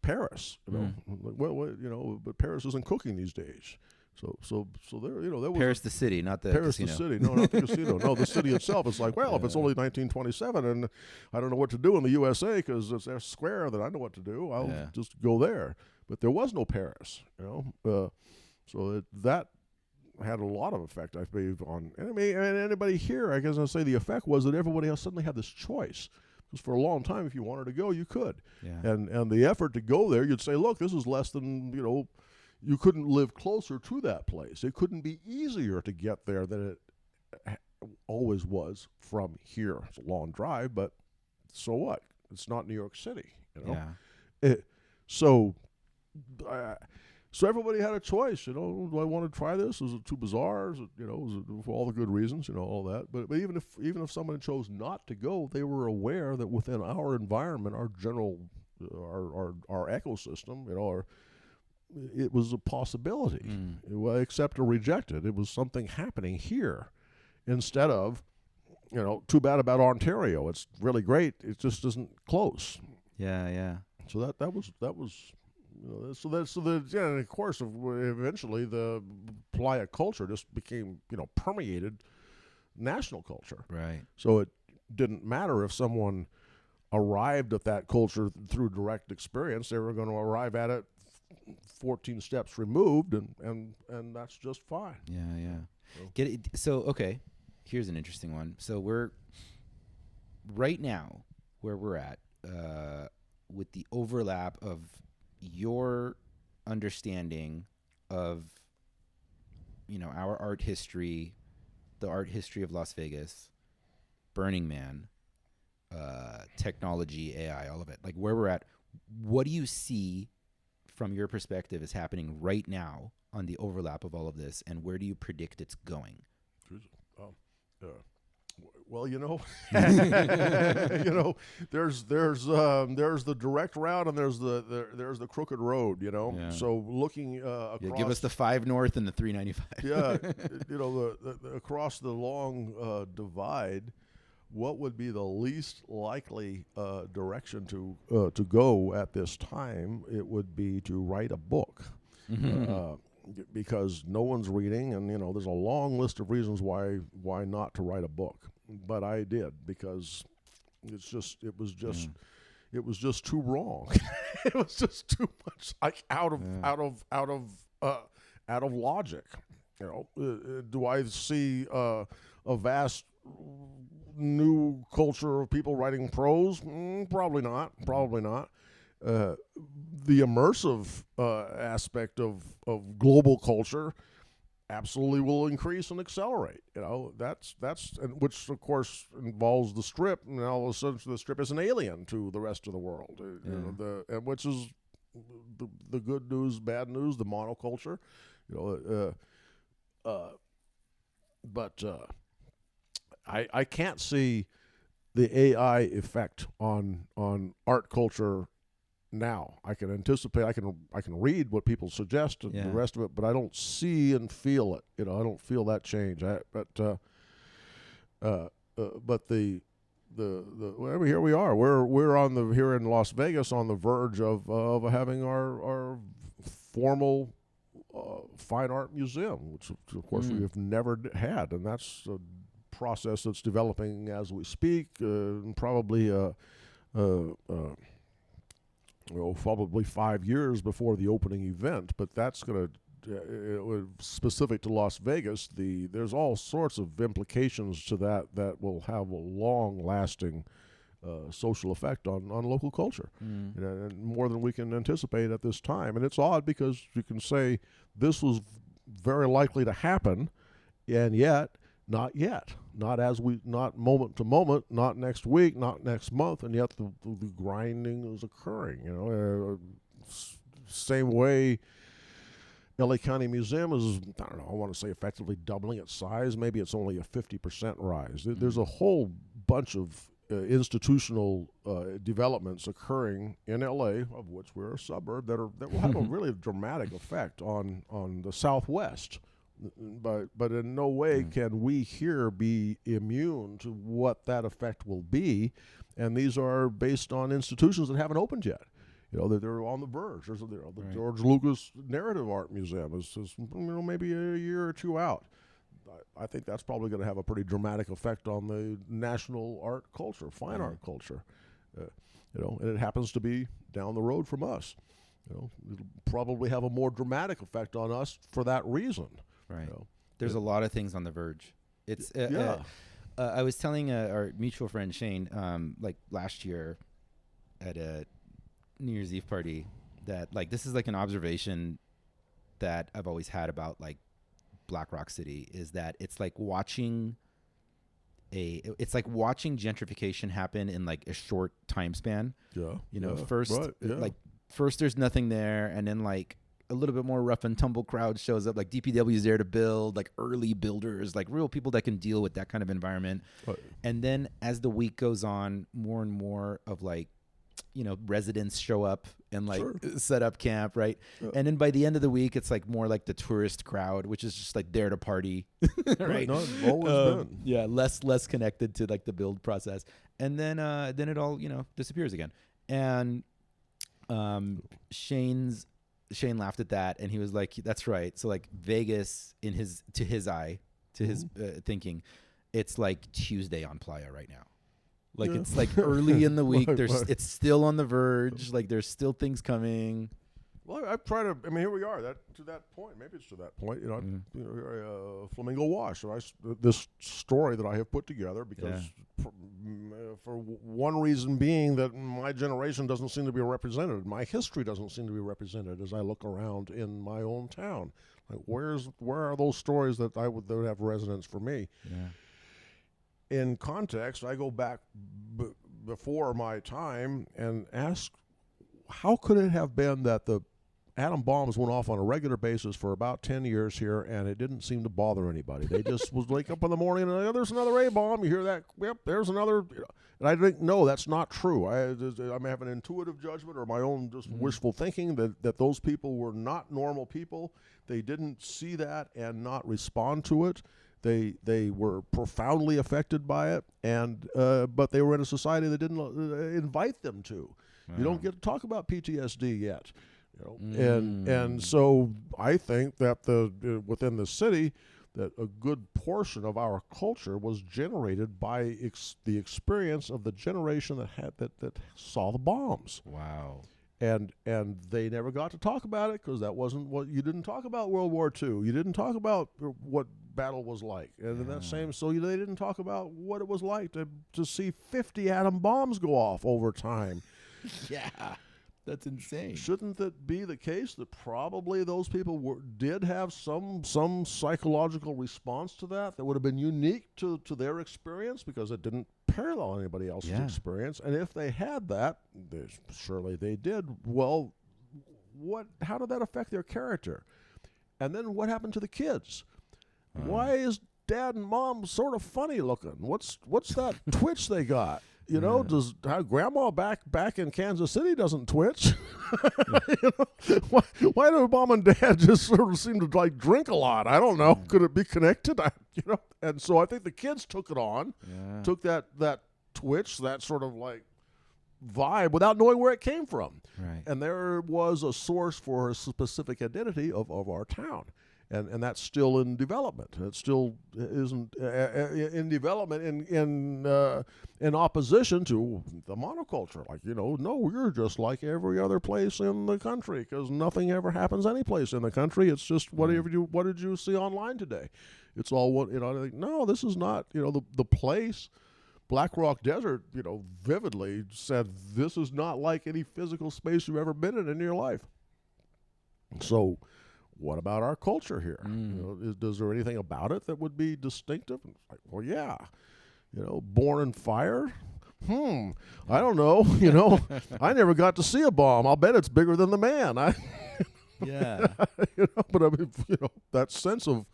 Paris. But Paris isn't cooking these days. So there, there was Paris the city, not the Paris casino. the city. No, not the casino. No, the city itself. It's like, well, if it's only 1927 and I don't know what to do in the USA because it's a square that I know what to do, I'll just go there. But there was no Paris, so that had a lot of effect, I believe, on anybody here. I guess I'll say the effect was that everybody else suddenly had this choice. Because for a long time, if you wanted to go, you could. Yeah. And the effort to go there, you'd say, look, this is less than, you couldn't live closer to that place. It couldn't be easier to get there than it always was from here. It's a long drive, but so what? It's not New York City, Yeah. So everybody had a choice, do I want to try this? Is it too bizarre? Is it, for all the good reasons, all that. But even if someone chose not to go, they were aware that within our environment, our general, our ecosystem, it was a possibility. Accept or reject it. It was something happening here instead of, too bad about Ontario. It's really great. It just isn't close. Yeah. So that was. And of course, eventually the playa culture just became, permeated national culture. Right. So it didn't matter if someone arrived at that culture through direct experience; they were going to arrive at it 14 steps removed, and that's just fine. Yeah. So okay, here's an interesting one. So we're right now where we're at with the overlap of your understanding of our art history, the art history of Las Vegas, Burning Man, technology, AI, all of it. Like where we're at, what do you see from your perspective is happening right now on the overlap of all of this, and where do you predict it's going? Well, there's the direct route and there's the crooked road. Yeah. So looking across, give us the 5 north and the 395. Yeah, across the long divide. What would be the least likely direction to go at this time? It would be to write a book. Because no one's reading, and there's a long list of reasons why not to write a book. But I did because it was just too wrong. It was just too much out of logic. Do I see a vast new culture of people writing prose? Probably not. The immersive aspect of global culture absolutely will increase and accelerate. That's which of course involves the Strip. And all of a sudden, the Strip is an alien to the rest of the world. Which is the good news, bad news, the monoculture. But I can't see the AI effect on art culture now. I can anticipate. I can read what people suggest and the rest of it, but I don't see and feel it. I don't feel that change. But here we are. We're here in Las Vegas on the verge of having our formal fine art museum, which of course we have never had, and that's a process that's developing as we speak. Probably 5 years before the opening event, but that's going to specific to Las Vegas. There's all sorts of implications to that will have a long-lasting social effect on local culture, and more than we can anticipate at this time. And it's odd because you can say this was very likely to happen, and yet not yet, not moment to moment, not next week, not next month, and yet the grinding is occurring. Same way LA County Museum is, I want to say effectively doubling its size. Maybe it's only a 50% rise. There's a whole bunch of institutional developments occurring in LA, of which we're a suburb, that will have a really dramatic effect on the Southwest. But in no way can we here be immune to what that effect will be. And these are based on institutions that haven't opened yet. they're on the verge. There's the George Lucas Narrative Art Museum is maybe a year or two out. I think that's probably going to have a pretty dramatic effect on the national art culture, fine art culture. And it happens to be down the road from us. It'll probably have a more dramatic effect on us for that reason. Right. There's a lot of things on the verge. It's I was telling our mutual friend Shane, like last year at a New Year's Eve party, that like this is like an observation that I've always had about like Black Rock City, is that it's like watching gentrification happen in like a short time span. First there's nothing there, and then like a little bit more rough and tumble crowd shows up, like DPW is there to build, like early builders, like real people that can deal with that kind of environment. And then as the week goes on, more and more of like, residents show up and like set up camp, right? And then by the end of the week, it's like more like the tourist crowd, which is just like there to party, right? No, always been. Yeah, less connected to like the build process, and then it all disappears again. And Shane laughed at that, and he was like, "That's right." So like Vegas, to his thinking, it's like Tuesday on Playa right now. Like it's like early in the week. It's still on the verge. Like there's still things coming. Well, I try to. I mean, here we are. To that point. Maybe it's to that point. Flamingo Wash. So this story that I have put together because for one reason being that my generation doesn't seem to be represented. My history doesn't seem to be represented as I look around in my own town. Like where are those stories that would have resonance for me? Yeah. In context, I go back before my time and ask, how could it have been that the atom bombs went off on a regular basis for about 10 years here, and it didn't seem to bother anybody? They just was wake up in the morning and there's another A bomb. You hear that? Yep, there's another. And I think no, that's not true. I may have an intuitive judgment or my own just wishful thinking that those people were not normal people. They didn't see that and not respond to it. They were profoundly affected by it, and but they were in a society that didn't invite them to. Wow. You don't get to talk about PTSD yet, and so I think that within the city, that a good portion of our culture was generated by the experience of the generation that saw the bombs. Wow. And they never got to talk about it because that wasn't what you didn't talk about World War II. You didn't talk about what battle was like, and in that same they didn't talk about what it was like to see 50 atom bombs go off over time. Yeah, that's insane. Shouldn't it be the case that probably those people did have some psychological response to that would have been unique to their experience because it didn't parallel anybody else's experience? And if they had that, surely they did. Well, how did that affect their character? And then what happened to the kids? Why is dad and mom sort of funny looking? What's that twitch they got? Does grandma back in Kansas City doesn't twitch? Why do mom and dad just sort of seem to like drink a lot? I don't know. Could it be connected? And so I think the kids took it on, took that twitch, that sort of like vibe without knowing where it came from. Right. And there was a source for a specific identity of our town. And that's still in development. It still isn't in development in opposition to the monoculture. Like, no, you're just like every other place in the country because nothing ever happens any place in the country. It's just what did you see online today? It's all I think, no, this is not, the place. Black Rock Desert, vividly said this is not like any physical space you've ever been in your life. So what about our culture here? Is there anything about it that would be distinctive? Like, well, yeah. Born in fire? I don't know. I never got to see a bomb. I'll bet it's bigger than the man. Yeah. But I mean, that sense of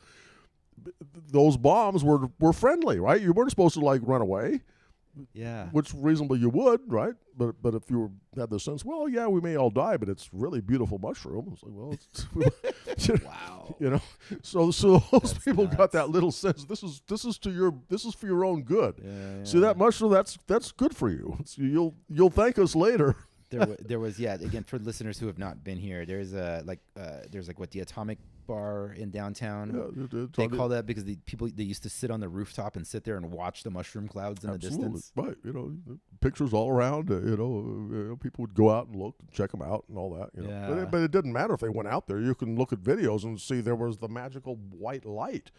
those bombs were friendly, right? You weren't supposed to like run away. Yeah. Which reasonably you would, right? But if you had the sense, well, yeah, we may all die, but it's really beautiful mushroom. It's like, well, wow. So those people got that little sense. This is for your own good. Yeah. See that mushroom? That's good for you. You'll thank us later. there was again, for listeners who have not been here, there's what, the Atomic Bar in downtown. Yeah, they call that because the people, they used to sit on the rooftop and sit there and watch the mushroom clouds in the distance. Right, pictures all around. People would go out and look and check them out and all that. Yeah. But it didn't matter if they went out there. You can look at videos and see there was the magical white light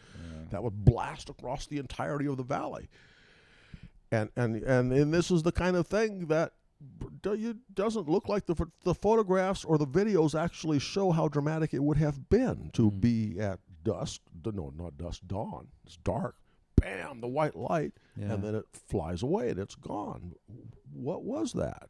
that would blast across the entirety of the valley. And this is the kind of thing that doesn't look like the photographs or the videos actually show how dramatic it would have been to be at dusk. No, not dusk, dawn. It's dark. Bam, the white light, and then it flies away and it's gone. What was that?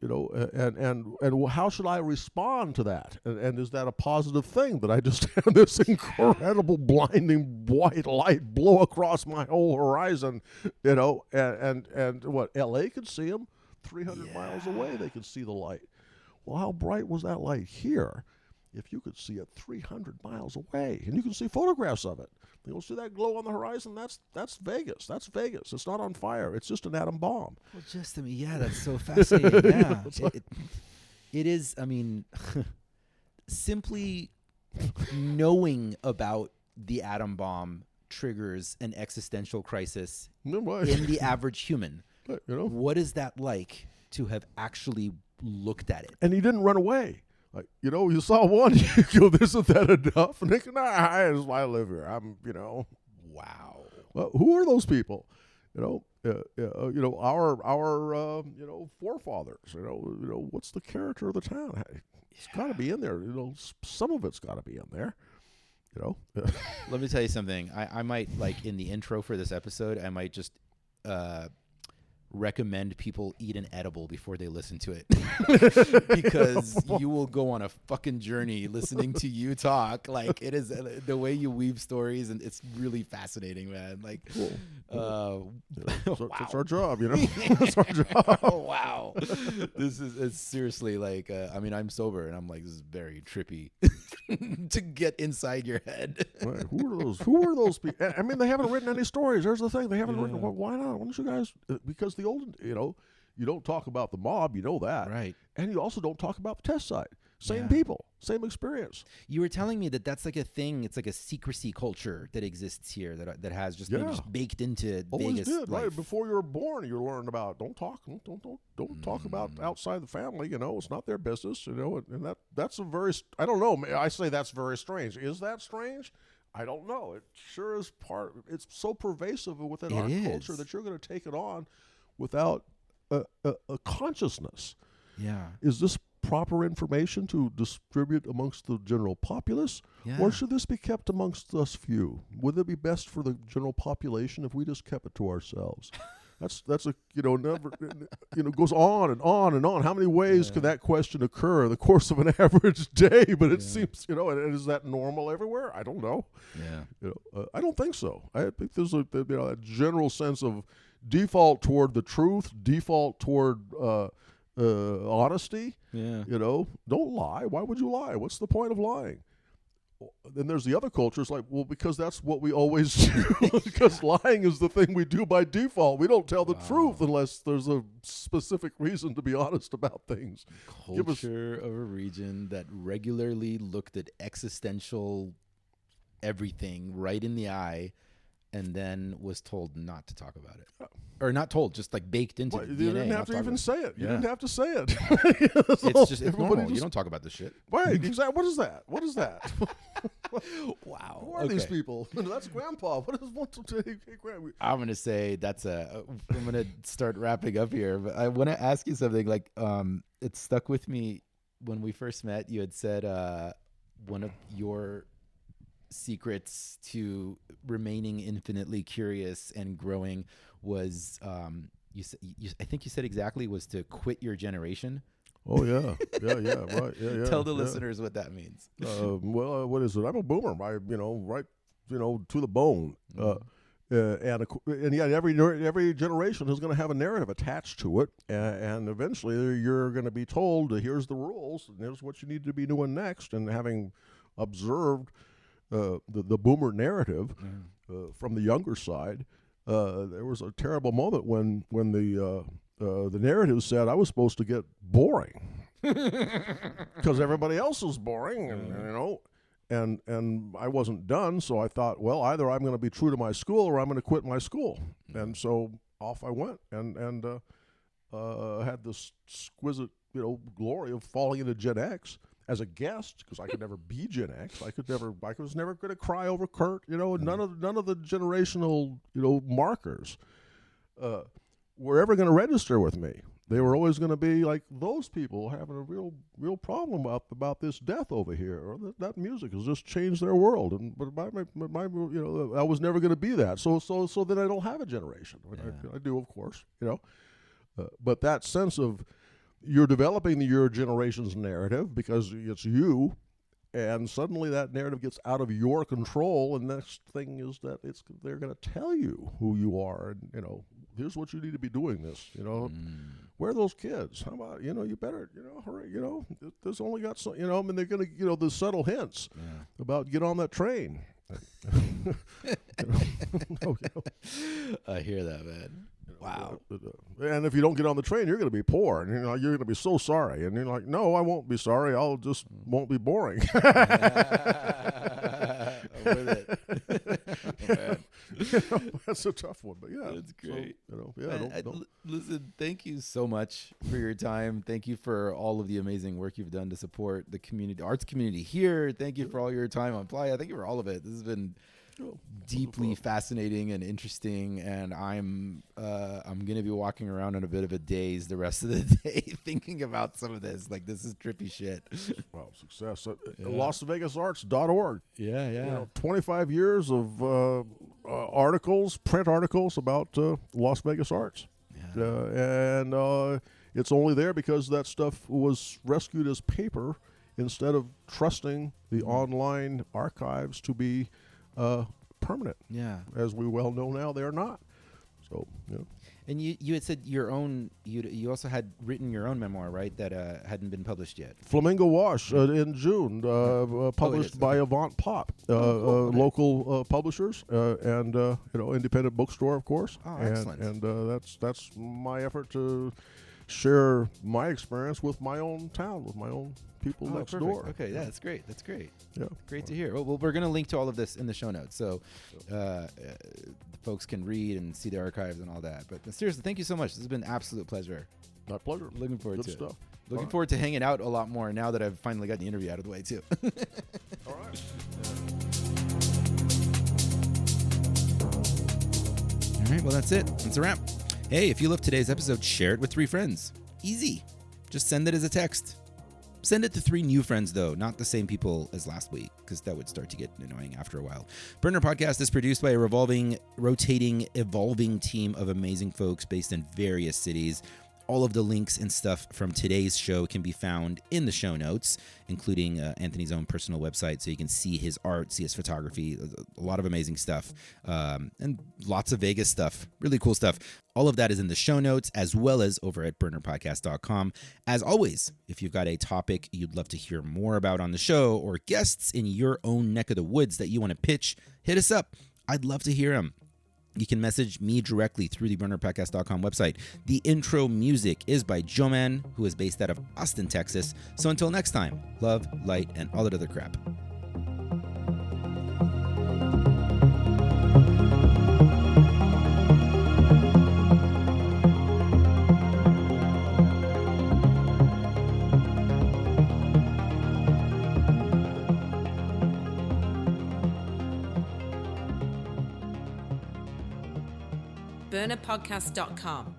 And how should I respond to that? And is that a positive thing that I just had this incredible blinding white light blow across my whole horizon? And what, LA could see them 300 miles away. They could see the light. Well, how bright was that light here? If you could see it 300 miles away, and you can see photographs of it, you'll see that glow on the horizon. That's Vegas. That's Vegas. It's not on fire. It's just an atom bomb. Well, that's so fascinating. Yeah, it is. I mean, simply knowing about the atom bomb triggers an existential crisis in the average human. What is that like to have actually looked at it? And he didn't run away. Like, you saw one, you go, isn't that enough? And they go, I live here. Wow. Well, who are those people? Our forefathers. What's the character of the town? It's got to be in there. Some of it's got to be in there. Let me tell you something. I might, like, in the intro for this episode, I might just recommend people eat an edible before they listen to it because you will go on a fucking journey listening to you talk. Like, it is the way you weave stories, and it's really fascinating, man. Like, wow. It's our job, It's our job. Wow. It's seriously like, I'm sober and I'm like, this is very trippy to get inside your head. Right. Who are those people? I mean, they haven't written any stories. There's the thing. They haven't written. Why not? Why don't you guys? Because the old, you don't talk about the mob. You know that. Right. And you also don't talk about the test site. Same people, same experience. You were telling me that's like a thing. It's like a secrecy culture that exists here that has just maybe just baked into Always Vegas did, life. right? Before you were born, you learned about don't talk about outside the family. It's not their business. And that's a very, I don't know. I say that's very strange. Is that strange? I don't know. It sure is it's so pervasive within our culture that you're going to take it on without a consciousness. Yeah. Is this proper information to distribute amongst the general populace, or should this be kept amongst us few? Would it be best for the general population if we just kept it to ourselves? That's a never goes on and on and on. How many ways could that question occur in the course of an average day? But it seems and is that normal everywhere? I don't know. Yeah. I don't think so. I think there's a general sense of default toward the truth, default toward honesty. Yeah. Don't lie. Why would you lie? What's the point of lying? Then there's the other cultures like, well, because that's what we always do. Because lying is the thing we do by default. We don't tell the truth unless there's a specific reason to be honest about things. Culture of a region that regularly looked at existential everything right in the eye and then was told not to talk about it. Or not told, just like baked into the DNA. You didn't have to even say it. You didn't have to say it. It's normal. You don't talk about this shit. Right, exactly. What is that? What is that? Wow. Who are these people? That's Grandpa. What is Grandpa? I'm going to say I'm going to start wrapping up here, but I want to ask you something. Like, it stuck with me when we first met. You had said one of your secrets to remaining infinitely curious and growing was I think you said exactly was to quit your generation. Oh yeah, right, yeah. Tell the listeners what that means. Well, what is it? I'm a boomer. Right, to the bone. And yet every generation is going to have a narrative attached to it, and eventually you're going to be told, here's the rules, and here's what you need to be doing next. And having observed the boomer narrative from the younger side, there was a terrible moment when the the narrative said I was supposed to get boring because everybody else was boring, and I wasn't done. So I thought, well, either I'm going to be true to my school or I'm going to quit my school. And so off I went, and had this exquisite, glory of falling into Gen X as a guest, because I could never be Gen X. I was never going to cry over Kurt. None of the generational, markers were ever going to register with me. They were always going to be like those people having a real problem about this death over here, or that music has just changed their world. But I was never going to be that. So then I don't have a generation. I do, of course, but that sense of you're developing your generation's narrative because it's you, and suddenly that narrative gets out of your control, and next thing is that they're going to tell you who you are, and here's what you need to be doing this, where are those kids? How about, you better, hurry, there's only got so, and they're going to, the subtle hints about get on that train. I hear that, man. Wow. And if you don't get on the train, you're going to be poor, and you're going to be so sorry. And you're like, no, I won't be sorry. I'll just won't be boring. With it. That's a tough one, but yeah, that's great. So, don't. Listen, thank you so much for your time. Thank you for all of the amazing work you've done to support the community, arts community here. Thank you for all your time on Playa. Thank you for all of it. This has been deeply fascinating and interesting, and I'm gonna be walking around in a bit of a daze the rest of the day thinking about some of this. Like, this is trippy shit. Well, success. LasVegasArts.org. Yeah. 25 years of print articles about Las Vegas arts. And it's only there because that stuff was rescued as paper instead of trusting the online archives to be permanent. Yeah. As we well know now, they are not. So, And you had said you also had written your own memoir, right? That hadn't been published yet. Flamingo Wash in June, published by Avant Pop, local publishers, and independent bookstore, of course. Oh, excellent. And that's my effort to share my experience with my own town, with my own people next door. Okay, yeah, that's great. That's great. Yeah, great to hear. Well, we're going to link to all of this in the show notes, so folks can read and see the archives and all that. But seriously, thank you so much. This has been an absolute pleasure. My pleasure. Looking forward to stuff. it. Looking forward to hanging out a lot more now that I've finally got the interview out of the way too. All right. All right, well, that's it. That's a wrap. Hey, if you loved today's episode, share it with 3 friends. Easy. Just send it as a text. Send it to 3 new friends, though, not the same people as last week, because that would start to get annoying after a while. Burner Podcast is produced by a rotating, evolving team of amazing folks based in various cities. All of the links and stuff from today's show can be found in the show notes, including Anthony's own personal website, so you can see his art, see his photography, a lot of amazing stuff, and lots of Vegas stuff, really cool stuff. All of that is in the show notes, as well as over at burnerpodcast.com. As always, if you've got a topic you'd love to hear more about on the show, or guests in your own neck of the woods that you want to pitch, hit us up. I'd love to hear them. You can message me directly through the burnerpodcast.com website. The intro music is by Joe Man, who is based out of Austin, Texas. So until next time, love, light, and all that other crap. burnerpodcast.com.